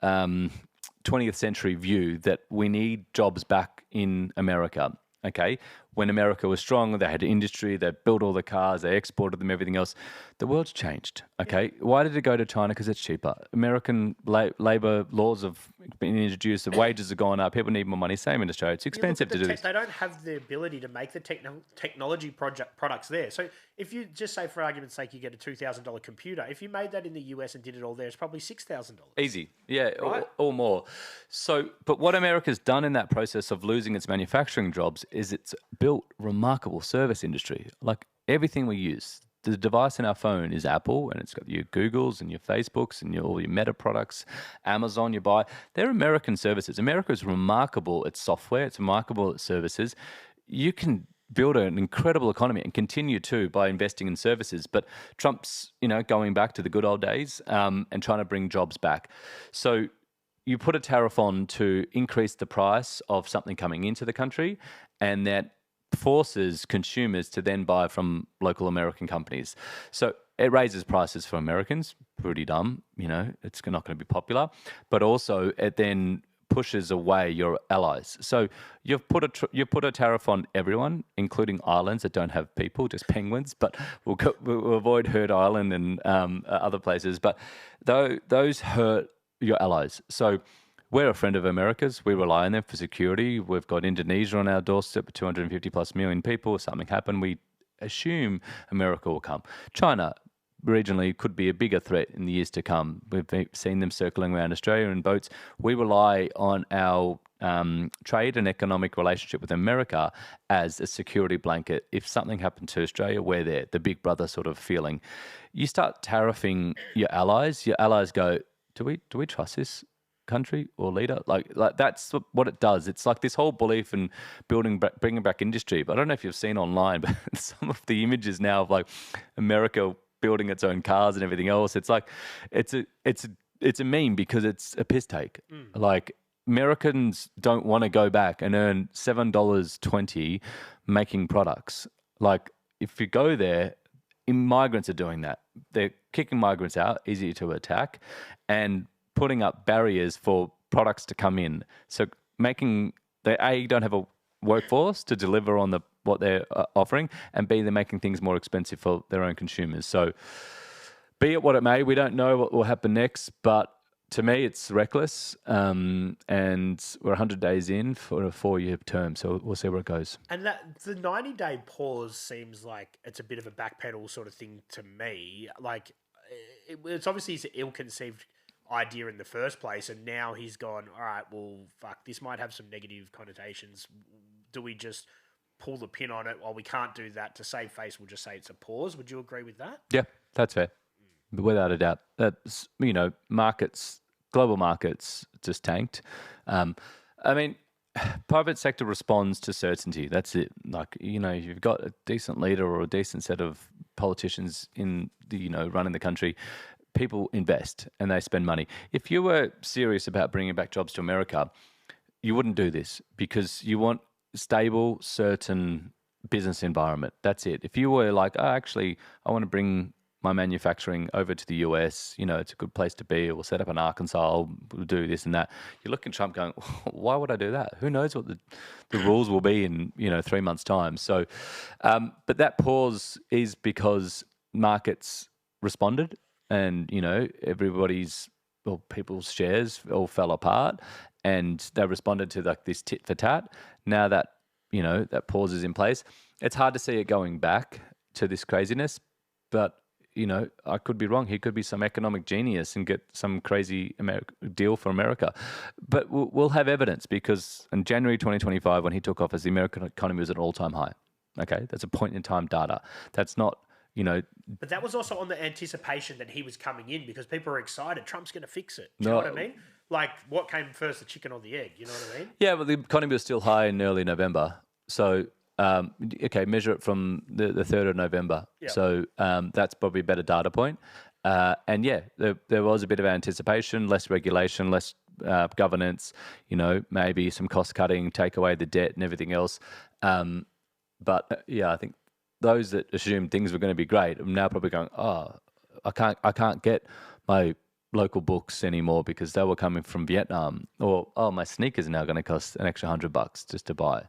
20th century view that we need jobs back in America. Okay, when America was strong, they had industry, they built all the cars, they exported them, everything else. The world's changed. Okay, why did it go to China? Because it's cheaper. American labor laws have been introduced, the wages have gone up, people need more money. Same in Australia. It's expensive to do this. They don't have the ability to make the technology products there. So if you just say, for argument's sake, you get a $2,000 computer, if you made that in the US and did it all there, it's probably $6,000. Easy, yeah, right? or more. So, but what America's done in that process of losing its manufacturing jobs is it's built remarkable service industry. Like everything we use, the device in our phone is Apple, and it's got your Googles and your Facebooks and all your Meta products, Amazon you buy. They're American services. America is remarkable at software. It's remarkable at services. You can build an incredible economy and continue to by investing in services. But Trump's, you know, going back to the good old days and trying to bring jobs back. So you put a tariff on to increase the price of something coming into the country, and that forces consumers to then buy from local American companies. So it raises prices for Americans. Pretty dumb, you know, it's not going to be popular. But also it then pushes away your allies. So you've put a tariff on everyone, including islands that don't have people, just penguins. But we'll avoid Hurt Island and other places. But those hurt your allies. So we're a friend of America's. We rely on them for security. We've got Indonesia on our doorstep with 250 plus million people. If something happened, we assume America will come. China regionally could be a bigger threat in the years to come. We've seen them circling around Australia in boats. We rely on our trade and economic relationship with America as a security blanket. If something happened to Australia, we're there, the big brother sort of feeling. You start tariffing your allies go, do we trust this country or leader? Like that's what it does. It's like this whole belief in bringing back industry. But I don't know if you've seen online, but some of the images now of like America building its own cars and everything else. It's like it's a meme because it's a piss take. Like Americans don't want to go back and earn $7.20 making products. Like if you go there, migrants are doing that. They're kicking migrants out, easy to attack, and putting up barriers for products to come in. So making they don't have a workforce to deliver on what they're offering, and B, they're making things more expensive for their own consumers. So be it what it may, we don't know what will happen next, but to me, it's reckless, and we're 100 days in for a 4-year term, so we'll see where it goes. And the 90-day pause seems like it's a bit of a backpedal sort of thing to me. Like, it's obviously an ill-conceived idea in the first place, and now he's gone, all right, well, fuck, this might have some negative connotations. Do we just pull the pin on it? Well, we can't do that. To save face, we'll just say it's a pause. Would you agree with that? Yeah, that's fair. Without a doubt. That's, you know, global markets just tanked. I mean, private sector responds to certainty. That's it. Like, you know, you've got a decent leader or a decent set of politicians in the, you know, running the country, people invest and they spend money. If you were serious about bringing back jobs to America, you wouldn't do this because you want stable, certain business environment. That's it. If you were like, oh, actually, I want to bring my manufacturing over to the US, you know, it's a good place to be. We'll set up in Arkansas, we'll do this and that. You're looking at Trump going, why would I do that? Who knows what the rules will be in, you know, 3 months' time. So, but that pause is because markets responded and, you know, people's shares all fell apart and they responded to like this tit for tat. Now that, you know, that pause is in place, it's hard to see it going back to this craziness, but I could be wrong. He could be some economic genius and get some crazy deal for America. But we'll have evidence, because in January 2025, when he took office, the American economy was at an all-time high. Okay, that's a point-in-time data. That's not, But that was also on the anticipation that he was coming in, because people were excited. Trump's going to fix it. Do you know what I mean? Like, what came first, the chicken or the egg? You know what I mean? Yeah, but the economy was still high in early November. So, measure it from the 3rd of November. Yep. So that's probably a better data point. And yeah, there was a bit of anticipation, less regulation, less governance, maybe some cost cutting, take away the debt and everything else. But yeah, I think those that assumed things were going to be great are now probably going, I can't get my local books anymore because they were coming from Vietnam, or my sneakers are now going to cost an extra $100 just to buy.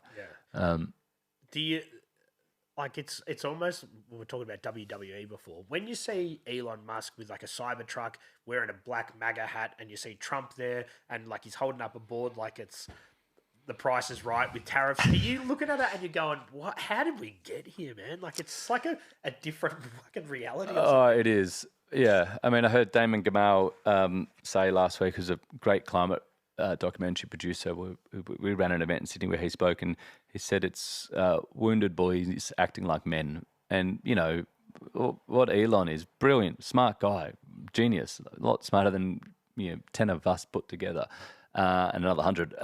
Yeah. Do you it's almost, we were talking about WWE before. When you see Elon Musk with like a Cybertruck wearing a black MAGA hat, and you see Trump there and like he's holding up a board like it's The Price is Right with tariffs, are you looking at it and you're going, what? How did we get here, man? Like, it's like a different fucking reality. It is. Yeah. I mean, I heard Damon Gamal say last week, who's a great climate documentary producer. We ran an event in Sydney where he spoke, and he said it's wounded boys acting like men. And, what Elon is, brilliant, smart guy, genius, a lot smarter than 10 of us put together, and another 100.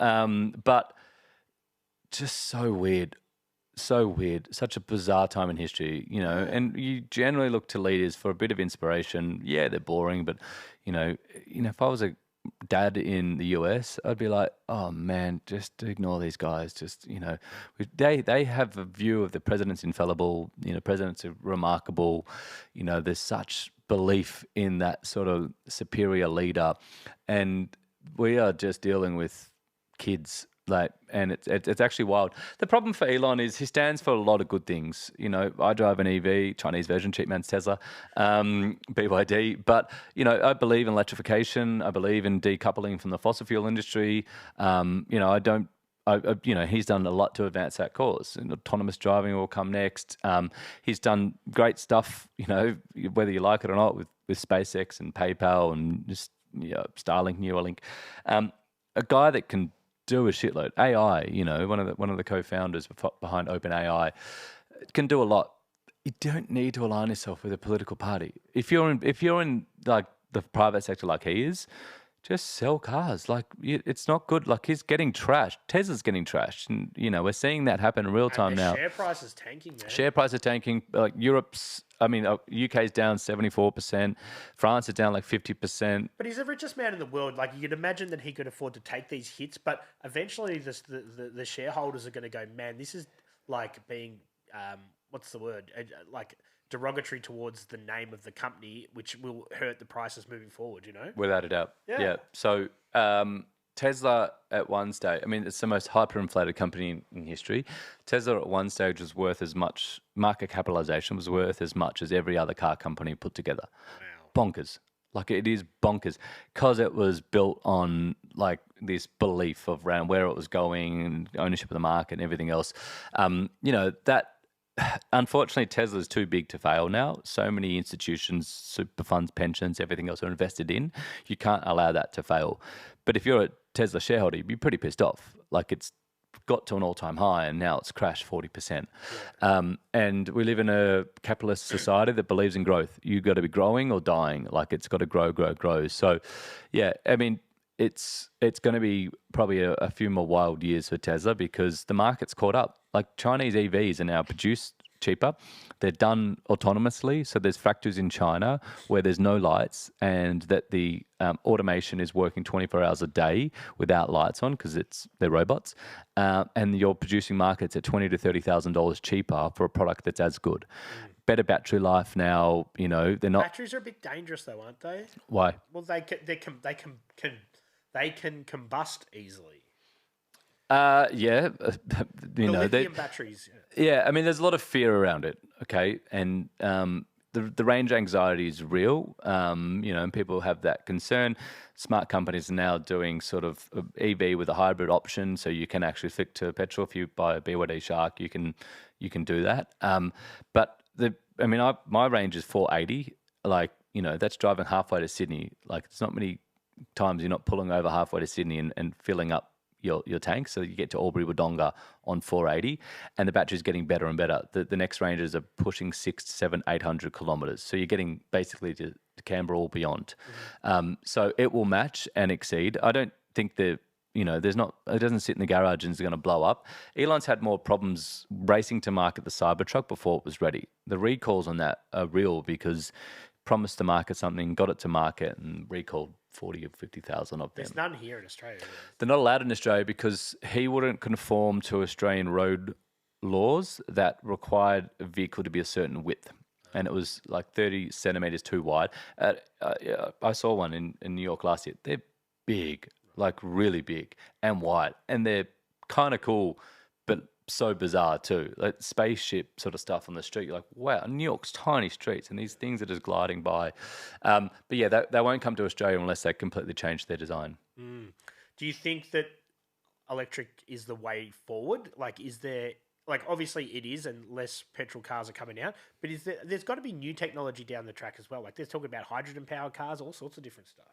But just so weird, such a bizarre time in history, and you generally look to leaders for a bit of inspiration. Yeah, they're boring, but, if I was a dad in the US, I'd be like, oh man, just ignore these guys. Just, they have a view of the president's infallible, presidents are remarkable, there's such belief in that sort of superior leader, and we are just dealing with kids. And it's actually wild. The problem for Elon is he stands for a lot of good things. I drive an EV, Chinese version, cheap man's Tesla, BYD. But, I believe in electrification. I believe in decoupling from the fossil fuel industry. He's done a lot to advance that cause. And autonomous driving will come next. He's done great stuff, whether you like it or not, with SpaceX and PayPal and just Starlink, Neuralink. A guy that can do a shitload. AI, one of the co-founders behind OpenAI, can do a lot. You don't need to align yourself with a political party. If you're in like the private sector like he is, just sell cars. Like, it's not good. Like, he's getting trashed. Tesla's getting trashed, and we're seeing that happen in real time now. Share price is tanking, man. Share price is tanking. Like UK's down 74%. France is down like 50%. But he's the richest man in the world. Like, you could imagine that he could afford to take these hits, but eventually the shareholders are going to go, man, this is like being, what's the word? Like derogatory towards the name of the company, which will hurt the prices moving forward, Without a doubt. Yeah. So Tesla at one stage, it's the most hyperinflated company in history. Tesla at one stage was worth as much, market capitalization was worth as much as every other car company put together. Wow. Bonkers. Like, it is bonkers, because it was built on like this belief of around where it was going and ownership of the market and everything else. That, unfortunately, Tesla's too big to fail now. So many institutions, super funds, pensions, everything else are invested in. You can't allow that to fail. But if you're a Tesla shareholder, you'd be pretty pissed off. Like, it's got to an all-time high and now it's crashed 40%. And we live in a capitalist society that believes in growth. You've got to be growing or dying. Like, it's got to grow. So, yeah, it's going to be probably a few more wild years for Tesla, because the market's caught up. Like, Chinese EVs are now produced cheaper. They're done autonomously. So there's factories in China where there's no lights, and that the automation is working 24 hours a day without lights on, because they're robots. And you're producing markets at $20,000 to $30,000 cheaper for a product that's as good. Better battery life now. They're not. Batteries are a bit dangerous though, aren't they? Why? Well, they can combust easily. Yeah, lithium batteries. Yeah, there's a lot of fear around it. Okay, and the range anxiety is real. And people have that concern. Smart companies are now doing sort of EV with a hybrid option, so you can actually flick to petrol. If you buy a BYD Shark, you can do that. But my range is 480. like, you know, that's driving halfway to Sydney. Like, it's not many times you're not pulling over halfway to Sydney and filling up your tank. So you get to Albury Wodonga on 480, and the battery's getting better and better. The next ranges are pushing 600, 700, 800 kilometers. So you're getting basically to Canberra or beyond. So it will match and exceed. I don't think it doesn't sit in the garage and is going to blow up. Elon's had more problems racing to market the Cybertruck before it was ready. The recalls on that are real because promised to market something, got it to market, and recalled 40 or 50,000 of them. There's none here in Australia. They're not allowed in Australia because he wouldn't conform to Australian road laws that required a vehicle to be a certain width. And it was like 30 centimeters too wide. I saw one in New York last year. They're big, like really big and wide. And they're kind of cool, but so bizarre too. Like spaceship sort of stuff on the street. You're like, wow, New York's tiny streets and these things are just gliding by. But yeah, they won't come to Australia unless they completely change their design. Do you think that electric is the way forward? Like, is there, like, obviously it is, and less petrol cars are coming out, but there's got to be new technology down the track as well. Like, there's talking about hydrogen powered cars, all sorts of different stuff.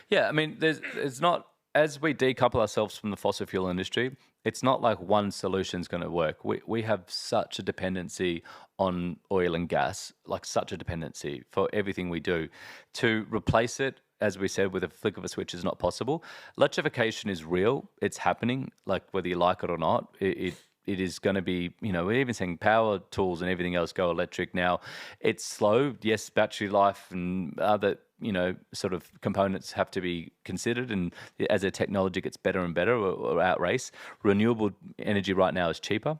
Yeah, I mean, there's not, as we decouple ourselves from the fossil fuel industry, it's not like one solution is going to work. We have such a dependency on oil and gas, like such a dependency for everything we do. To replace it, as we said, with a flick of a switch is not possible. Electrification is real. It's happening, like whether you like it or not. It is going to be, you know, we're even saying power tools and everything else go electric now. It's slow. Yes, battery life and other, you know, sort of components have to be considered. And as the technology gets better and better or outrace, renewable energy right now is cheaper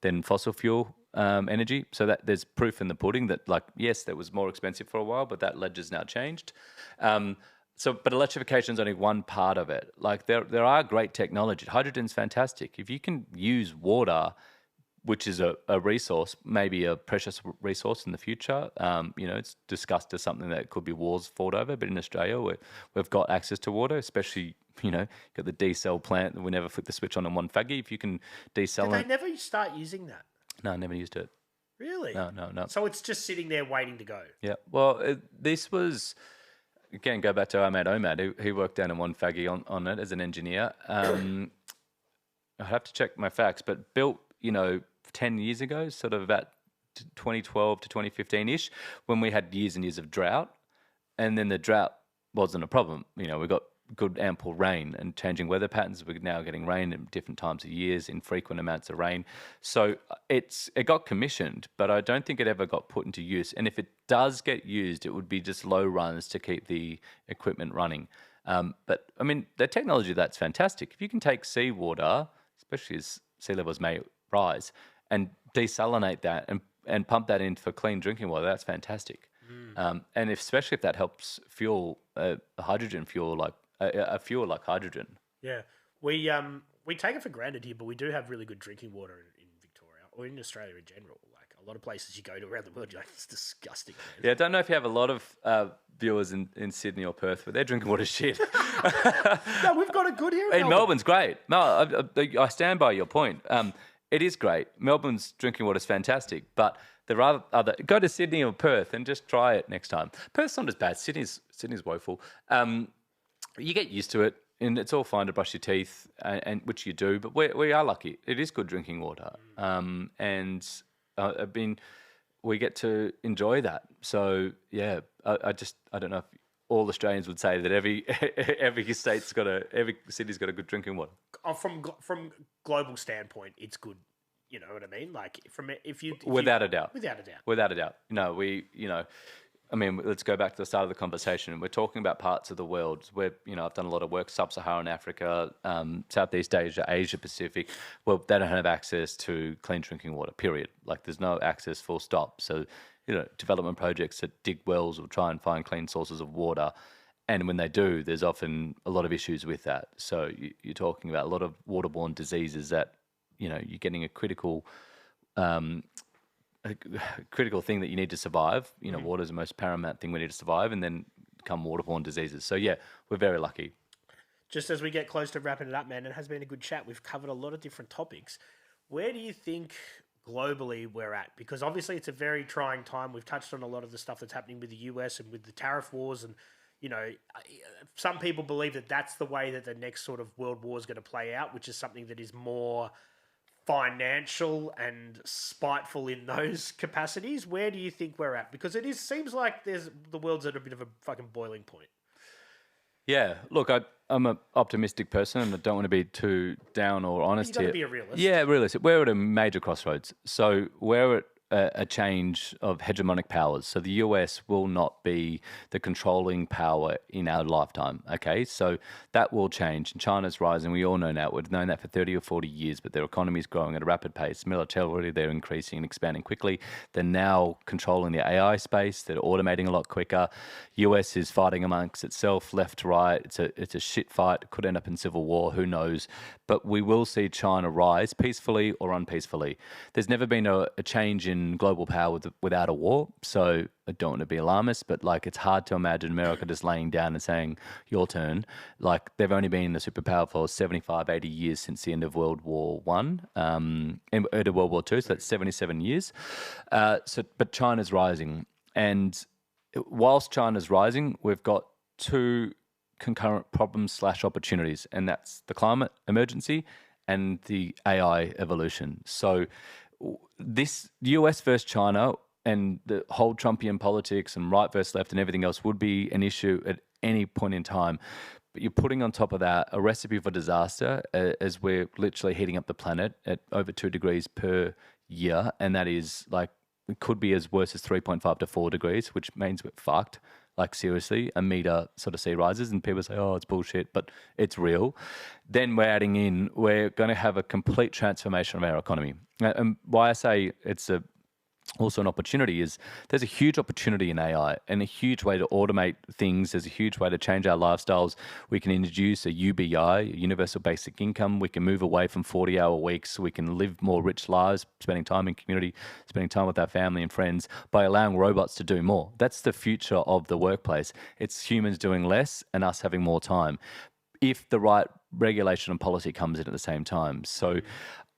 than fossil fuel energy. So that there's proof in the pudding that, like, yes, that was more expensive for a while, but that ledger's now changed. But electrification is only one part of it. Like there are great technology. Hydrogen's fantastic. If you can use water, which is a resource, maybe a precious resource in the future, you know, it's discussed as something that could be wars fought over. But in Australia, we've got access to water, especially, you know, got the desal plant that we never flip the switch on in one faggy. If you can desalinate. Did they never start using that? No, I never used it. Really? No. So it's just sitting there waiting to go. Yeah. Well, this was. Again, go back to our mate Omad, who worked down in one faggy on it as an engineer. I have to check my facts, but built, you know, 10 years ago, sort of about 2012 to 2015-ish, when we had years and years of drought. And then the drought wasn't a problem. You know, we got good ample rain and changing weather patterns. We're now getting rain at different times of years, infrequent amounts of rain. So it got commissioned, but I don't think it ever got put into use. And if it does get used, it would be just low runs to keep the equipment running. But I mean, the technology, that's fantastic. If you can take seawater, especially as sea levels may rise, and desalinate that and pump that in for clean drinking water, that's fantastic. And especially if that helps fuel a hydrogen fuel, like a fuel like hydrogen. Yeah, we take it for granted here, but we do have really good drinking water in Victoria or in Australia in general. Like a lot of places you go to around the world, you're like, it's disgusting, man. Yeah, I don't know if you have a lot of viewers in Sydney or Perth, but their drinking water's shit. No, we've got it good here. In Melbourne's great. No, I stand by your point. It is great. Melbourne's drinking water is fantastic, but there are other. Go to Sydney or Perth and just try it next time. Perth's not as bad. Sydney's woeful. You get used to it, and it's all fine to brush your teeth, and which you do. But we are lucky. It is good drinking water, and we get to enjoy that. So yeah, I don't know if all Australians would say that every city's got a good drinking water. From global standpoint, it's good. You know what I mean? Like Without a doubt. Without a doubt. No, I mean, let's go back to the start of the conversation. We're talking about parts of the world where, you know, I've done a lot of work, Sub-Saharan Africa, Southeast Asia, Asia Pacific. Well, they don't have access to clean drinking water, period. Like there's no access, full stop. So, you know, development projects that dig wells will try and find clean sources of water. And when they do, there's often a lot of issues with that. So you're talking about a lot of waterborne diseases that, you know, you're getting a critical thing that you need to survive. You know, water is the most paramount thing we need to survive, and then come waterborne diseases. So yeah, we're very lucky. Just as we get close to wrapping it up, man, it has been a good chat. We've covered a lot of different topics. Where do you think globally we're at? Because obviously it's a very trying time. We've touched on a lot of the stuff that's happening with the US and with the tariff wars, and some people believe that that's the way that the next sort of world war is going to play out, which is something that is more financial and spiteful in those capacities. Where do you think we're at? Because seems like the world's at a bit of a fucking boiling point. Yeah, look, I'm an optimistic person, and I don't want to be too down or honest here. You've got to be a realist. Yeah, realistic. We're at a major crossroads. So we're at a change of hegemonic powers. So the US will not be the controlling power in our lifetime. Okay, so that will change. And China's rising. We all know now. We've known that for 30 or 40 years, but their economy is growing at a rapid pace. Militarily, they're increasing and expanding quickly. They're now controlling the AI space. They're automating a lot quicker. US is fighting amongst itself, left to right. It's a shit fight. It could end up in civil war. Who knows? But we will see China rise peacefully or unpeacefully. There's never been a change in global power without a war. So I don't want to be alarmist, but like it's hard to imagine America just laying down and saying, your turn. Like they've only been a superpower for 75, 80 years since the end of World War One, and World War Two. So that's 77 years. But China's rising. And whilst China's rising, we've got two concurrent problems / opportunities, and that's the climate emergency and the AI evolution. So this US versus China and the whole Trumpian politics and right versus left and everything else would be an issue at any point in time. But you're putting on top of that a recipe for disaster as we're literally heating up the planet at over 2 degrees per year. And that is like, it could be as worse as 3.5 to 4 degrees, which means we're fucked. Like seriously, a meter sort of sea rises and people say, oh, it's bullshit, but it's real. Then we're going to have a complete transformation of our economy. And why I say it's also an opportunity is there's a huge opportunity in AI and a huge way to automate things. There's a huge way to change our lifestyles. We can introduce a UBI, a universal basic income. We can move away from 40-hour weeks. We can live more rich lives, spending time in community, spending time with our family and friends by allowing robots to do more. That's the future of the workplace. It's humans doing less and us having more time if the right regulation and policy comes in at the same time. So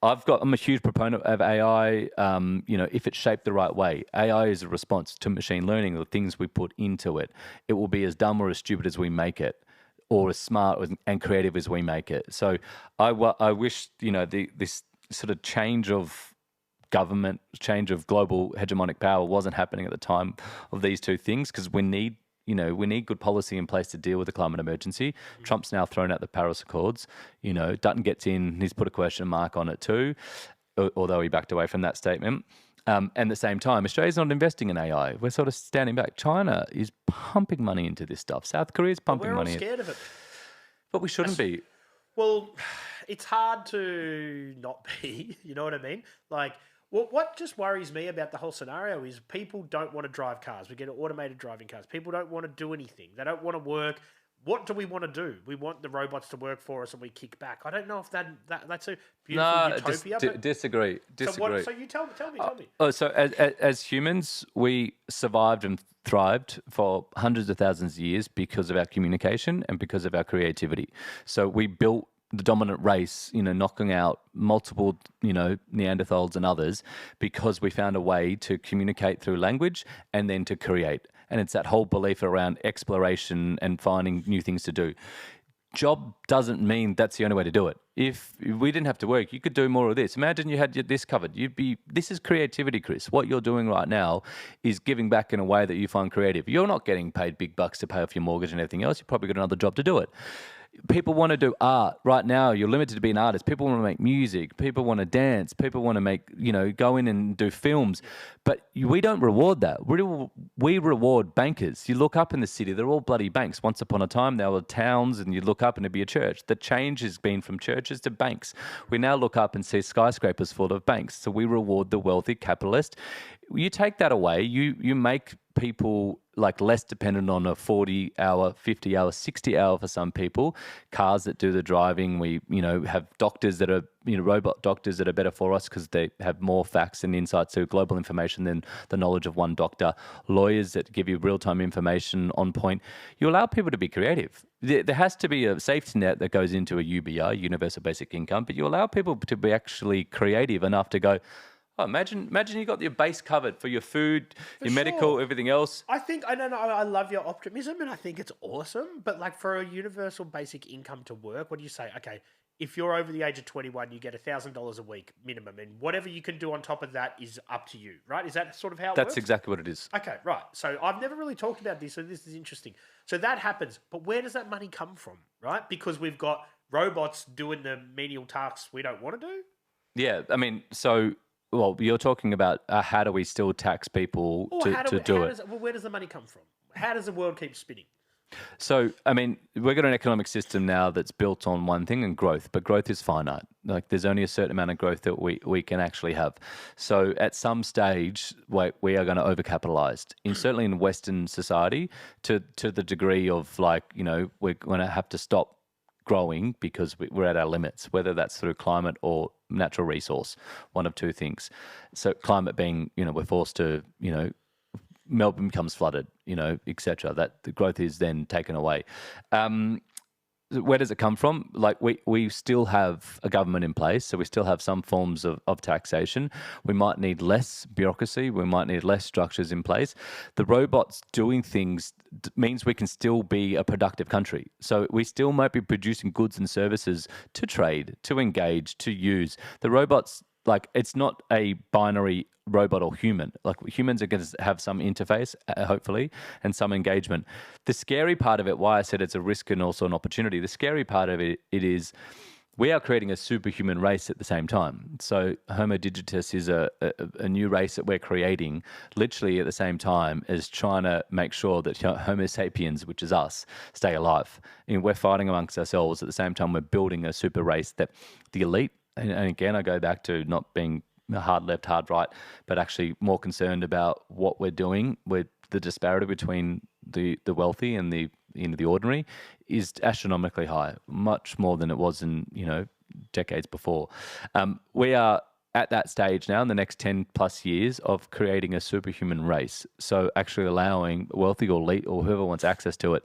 I'm a huge proponent of AI, if it's shaped the right way. AI is a response to machine learning, the things we put into it. It will be as dumb or as stupid as we make it, or as smart and creative as we make it. So I wish, this sort of change of government, change of global hegemonic power wasn't happening at the time of these two things, because we need good policy in place to deal with the climate emergency. Trump's now thrown out the Paris Accords. Dutton gets in, he's put a question mark on it too, although he backed away from that statement. And at the same time, Australia's not investing in AI. We're sort of standing back. China is pumping money into this stuff. South Korea's pumping money. We're all scared of it. But we shouldn't be. Well, it's hard to not be, you know what I mean? Like, what just worries me about the whole scenario is people don't want to drive cars. We get automated driving cars. People don't want to do anything. They don't want to work. What do we want to do? We want the robots to work for us and we kick back. I don't know if that's a beautiful utopia. Disagree. So you tell me. So as humans, we survived and thrived for hundreds of thousands of years because of our communication and because of our creativity. So we built the dominant race, knocking out multiple, Neanderthals and others because we found a way to communicate through language and then to create. And it's that whole belief around exploration and finding new things to do. Job doesn't mean that's the only way to do it. If we didn't have to work, you could do more of this. Imagine you had this covered. This is creativity, Chris. What you're doing right now is giving back in a way that you find creative. You're not getting paid big bucks to pay off your mortgage and everything else. You've probably got another job to do it. People want to do art. Right now, you're limited to be an artist. People want to make music. People want to dance. People want to make, go in and do films. But we don't reward that. We reward bankers. You look up in the city, they're all bloody banks. Once upon a time, there were towns and you look up and it'd be a church. The change has been from churches to banks. We now look up and see skyscrapers full of banks. So we reward the wealthy capitalist. You take that away, you make people like less dependent on a 40-hour, 50-hour, 60-hour for some people, cars that do the driving. We, have doctors that are, robot doctors that are better for us because they have more facts and insights to global information than the knowledge of one doctor. Lawyers that give you real-time information on point. You allow people to be creative. There has to be a safety net that goes into a UBI, universal basic income, but you allow people to be actually creative enough to go, Oh, imagine you got your base covered for your food, your medical, everything else. I don't know, I love your optimism and I think it's awesome, but like for a universal basic income to work, what do you say? Okay, if you're over the age of 21, you get $1,000 a week minimum, and whatever you can do on top of that is up to you, right? Is that sort of how it works? That's exactly what it is. Okay, right. So I've never really talked about this, so this is interesting. So that happens, but where does that money come from, right? Because we've got robots doing the menial tasks we don't want to do? Yeah, I mean, well, you're talking about how do we still tax people to do it? Where does the money come from? How does the world keep spinning? So, I mean, we've got an economic system now that's built on one thing and growth, but growth is finite. Like there's only a certain amount of growth that we can actually have. So at some stage, we are going to overcapitalize. Certainly in Western society, to the degree of like, we're going to have to stop growing because we're at our limits, whether that's through climate or natural resource, one of two things. So climate being, we're forced to, Melbourne becomes flooded, etc. That the growth is then taken away. Where does it come from? Like we still have a government in place, so we still have some forms of taxation. We might need less bureaucracy. We might need less structures in place. The robots doing things means we can still be a productive country. So we still might be producing goods and services to trade, to engage, to use. The robots, like it's not a binary robot or human. Like humans are going to have some interface, hopefully, and some engagement. The scary part of it, why I said it's a risk and also an opportunity, the scary part of it is we are creating a superhuman race at the same time. So Homo digitus is a new race that we're creating literally at the same time as trying to make sure that Homo sapiens, which is us, stay alive. We're fighting amongst ourselves at the same time we're building a super race that the elite, and again, I go back to not being hard left, hard right, but actually more concerned about what we're doing with the disparity between the wealthy and the ordinary is astronomically high, much more than it was in decades before. We are at that stage now in the next 10 plus years of creating a superhuman race. So actually allowing wealthy or elite or whoever wants access to it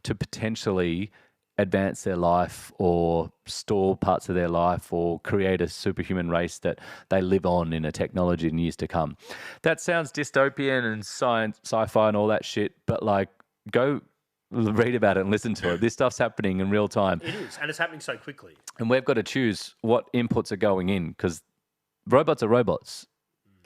to potentially advance their life or store parts of their life or create a superhuman race that they live on in a technology in years to come. That sounds dystopian and sci-fi and all that shit, but like go read about it and listen to it. This stuff's happening in real time. It is, and it's happening so quickly. And we've got to choose what inputs are going in because robots are robots.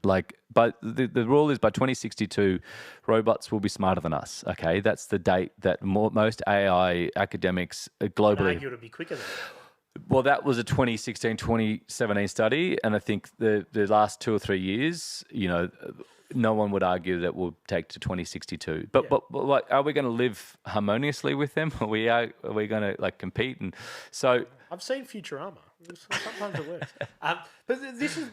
But the rule is by 2062, robots will be smarter than us. Okay, that's the date that most AI academics globally. I'd argue it'll be quicker than that. Well, that was a 2016, 2017 study, and I think the last 2 or 3 years, no one would argue that we'll take to 2062. But like, are we going to live harmoniously with them? Are we going to like compete? And so I've seen Futurama. Sometimes it works. But this is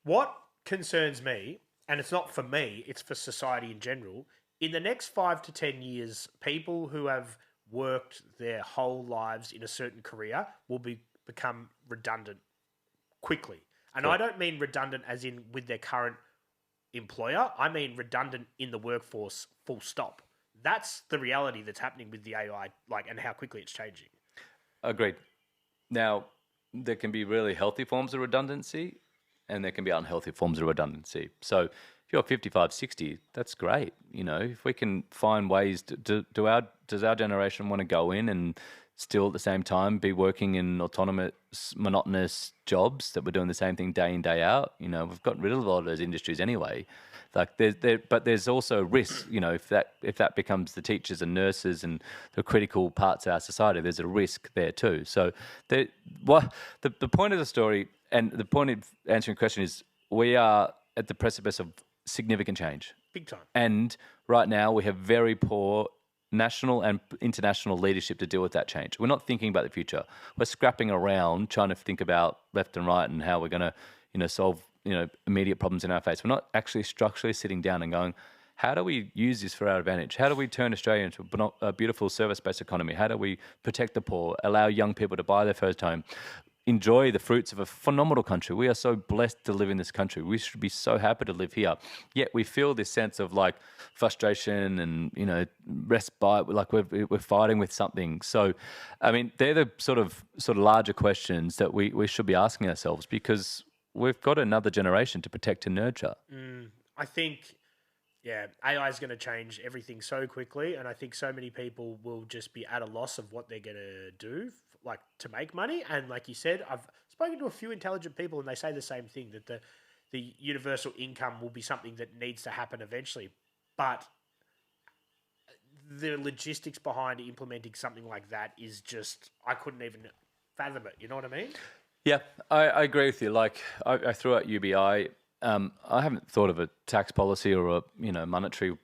what concerns me, and it's not for me, it's for society in general. In the next 5 to 10 years, people who have worked their whole lives in a certain career will become redundant quickly. And I don't mean redundant as in with their current employer. I mean redundant in the workforce, full stop. That's the reality that's happening with the AI, and how quickly it's changing. Agreed. Now, there can be really healthy forms of redundancy and there can be unhealthy forms of redundancy. So if you're 55, 60, that's great. If we can find ways does our generation want to go in and still at the same time be working in autonomous, monotonous jobs that we're doing the same thing day in, day out? We've gotten rid of a lot of those industries anyway. But there's also risk, if that becomes the teachers and nurses and the critical parts of our society, there's a risk there too. So the point of the story and the point of answering the question is we are at the precipice of significant change. Big time. And right now we have very poor national and international leadership to deal with that change. We're not thinking about the future. We're scrapping around trying to think about left and right and how we're going to, solve, immediate problems in our face. We're not actually structurally sitting down and going, how do we use this for our advantage? How do we turn Australia into a beautiful service-based economy? How do we protect the poor, allow young people to buy their first home, enjoy the fruits of a phenomenal country? We are so blessed to live in this country. We should be so happy to live here. Yet we feel this sense of like frustration and, respite, like we're fighting with something. So, I mean, they're the sort of larger questions that we should be asking ourselves because we've got another generation to protect and nurture. I think, AI is going to change everything so quickly, and I think so many people will just be at a loss of what they're going to do, like to make money. And like you said, I've spoken to a few intelligent people, and they say the same thing, that the universal income will be something that needs to happen eventually, but the logistics behind implementing something like that is just, I couldn't even fathom it. You know what I mean? Yeah, I agree with you. Like I threw out UBI. I haven't thought of a tax policy or a monetary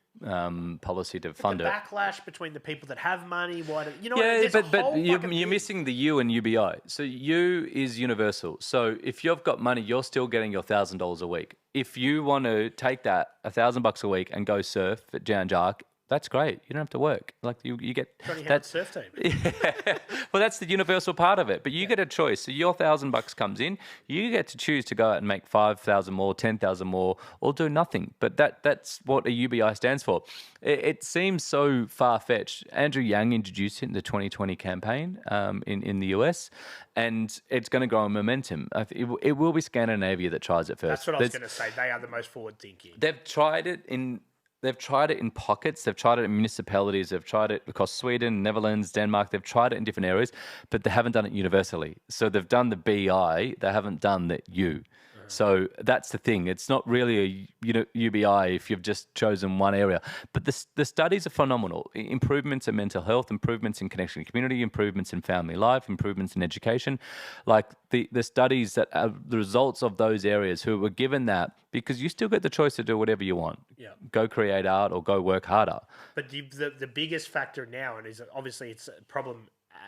policy to fund the it. Backlash between the people that have money, what Yeah, but you're missing the U in UBI. So U is universal. So if you've got money, you're still getting your $1,000 a week. If you want to take that $1,000 a week and go surf at Jan Jark, that's great. You don't have to work. Like you get that surf team. Yeah. Well, that's the universal part of it. But you get a choice. So your $1,000 comes in. You get to choose to go out and make 5,000 more, 10,000 more, or do nothing. But that's what a UBI stands for. It seems so far fetched. Andrew Yang introduced it in the 2020 campaign in the US, and it's going to grow in momentum. It will be Scandinavia that tries it first. That's what I was going to say. They are the most forward thinking. They've tried it in pockets. They've tried it in municipalities. They've tried it across Sweden, Netherlands, Denmark. They've tried it in different areas, but they haven't done it universally. So they've done the BI. They haven't done the U. So that's the thing. It's not really a UBI if you've just chosen one area. But the studies are phenomenal. Improvements in mental health, improvements in connection to community, improvements in family life, improvements in education. Like the studies that are the results of those areas who were given that, because you still get the choice to do whatever you want. Yeah. Go create art or go work harder. But the biggest factor now, and is obviously it's a problem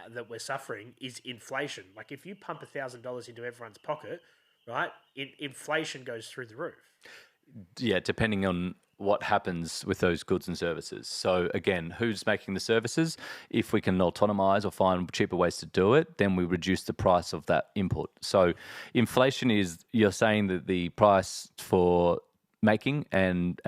that we're suffering, is inflation. Like if you pump $1,000 into everyone's pocket, right? Inflation goes through the roof. Yeah, depending on what happens with those goods and services. So again, who's making the services? If we can autonomize or find cheaper ways to do it, then we reduce the price of that input. So inflation is, you're saying that the price for making and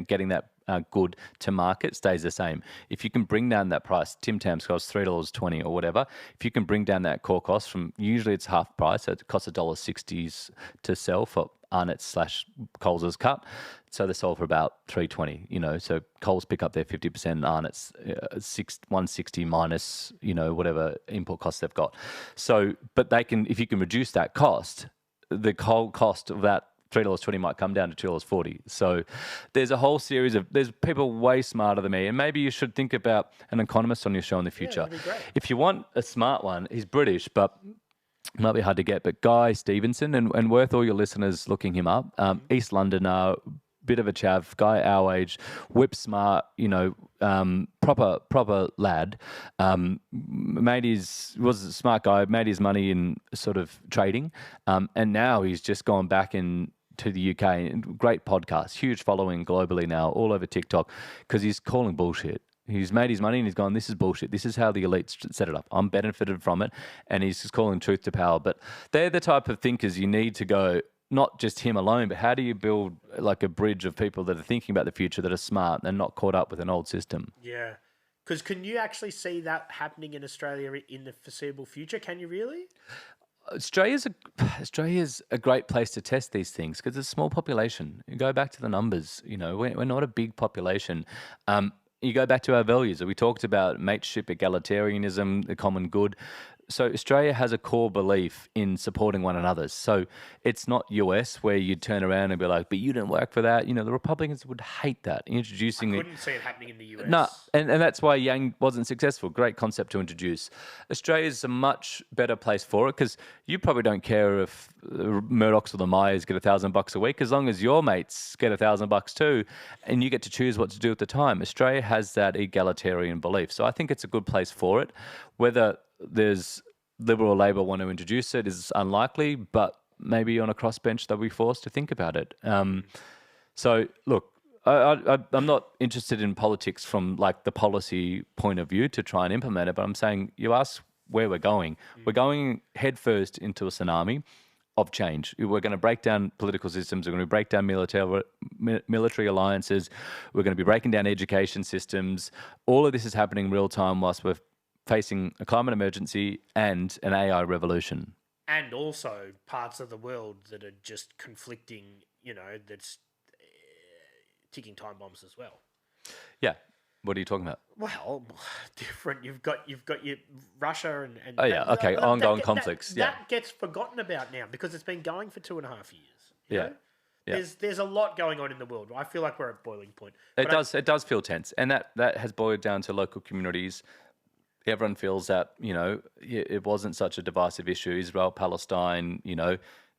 getting that good to market stays the same. If you can bring down that price, Tim Tams costs $3.20 or whatever. If you can bring down that core cost from, usually it's half price, so it costs $1.60 to sell for Arnott's/Coles' cut. So they sold for about $3.20. So Coles pick up their 50%, Arnott's $1.60 minus whatever input costs they've got. So, but they can, if you can reduce that cost, the whole cost of that $3.20 might come down to $2.40. So there's a whole series of, there's people way smarter than me. And maybe you should think about an economist on your show in the future. Yeah, that'd be great. If you want a smart one, he's British, but it might be hard to get. But Guy Stevenson, and worth all your listeners looking him up. East Londoner, bit of a chav, guy our age, whip smart, proper lad. Was a smart guy, made his money in sort of trading. And now he's just gone back to the UK. Great podcast, huge following globally now, all over TikTok, because he's calling bullshit. He's made his money and he's gone, this is bullshit. This is how the elites set it up. I'm benefited from it. And he's just calling truth to power. But they're the type of thinkers you need to go, not just him alone, but how do you build like a bridge of people that are thinking about the future, that are smart and not caught up with an old system? Yeah. Because can you actually see that happening in Australia in the foreseeable future? Can you really? Australia's a great place to test these things because it's a small population. You go back to the numbers, we're not a big population. You go back to our values that we talked about, mateship, egalitarianism, the common good. So Australia has a core belief in supporting one another. So it's not US where you turn around and be like, but you didn't work for that. The Republicans would hate that. I couldn't see it happening in the US. No, and that's why Yang wasn't successful. Great concept to introduce. Australia's a much better place for it because you probably don't care if the Murdochs or the Myers get $1,000 a week, as long as your mates get $1,000 too, and you get to choose what to do at the time. Australia has that egalitarian belief. So I think it's a good place for it. Whether there's Liberal or Labor want to introduce it is unlikely, but maybe on a crossbench they'll be forced to think about it. So look, I'm not interested in politics from like the policy point of view to try and implement it, but I'm saying you ask where we're going. We're going headfirst into a tsunami of change. We're going to break down political systems. We're going to break down military alliances. We're going to be breaking down education systems. All of this is happening real time whilst we're facing a climate emergency and an AI revolution. and also parts of the world that are just conflicting, that's ticking time bombs as well. Yeah. What are you talking about? Well, different. You've got your Russia and Oh, yeah. Okay. Ongoing conflicts. That gets forgotten about now because it's been going for 2.5 years. You know? Yeah. There's a lot going on in the world. I feel like we're at boiling point. It does feel tense, and that has boiled down to local communities. Everyone feels that it wasn't such a divisive issue. Israel, Palestine.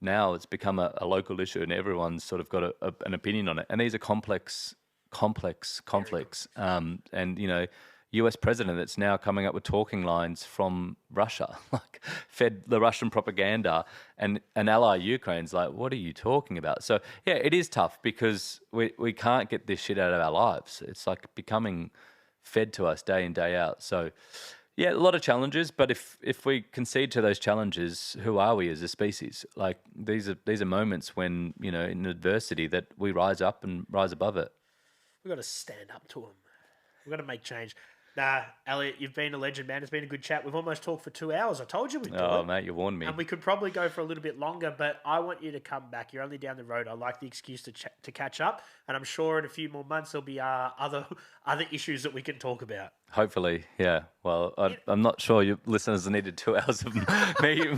Now it's become a local issue, and everyone's sort of got an opinion on it. And these are complex conflicts. And US president that's now coming up with talking lines from Russia, like fed the Russian propaganda, and ally Ukraine's like, what are you talking about? So yeah, it is tough because we can't get this shit out of our lives. It's like becoming fed to us day in, day out. So yeah, a lot of challenges, but if we concede to those challenges, who are we as a species? Like these are moments when, in adversity that we rise up and rise above it. We've got to stand up to them. We've got to make change. Nah, Elliot, you've been a legend, man. It's been a good chat. We've almost talked for 2 hours. I told you we'd do it. Oh, mate, you warned me. And we could probably go for a little bit longer, but I want you to come back. You're only down the road. I like the excuse to catch up, and I'm sure in a few more months there'll be other issues that we can talk about. Hopefully, yeah. Well, I'm not sure your listeners needed 2 hours of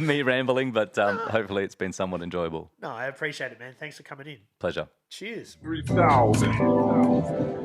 me rambling, but hopefully it's been somewhat enjoyable. No, I appreciate it, man. Thanks for coming in. Pleasure. Cheers. 3,000.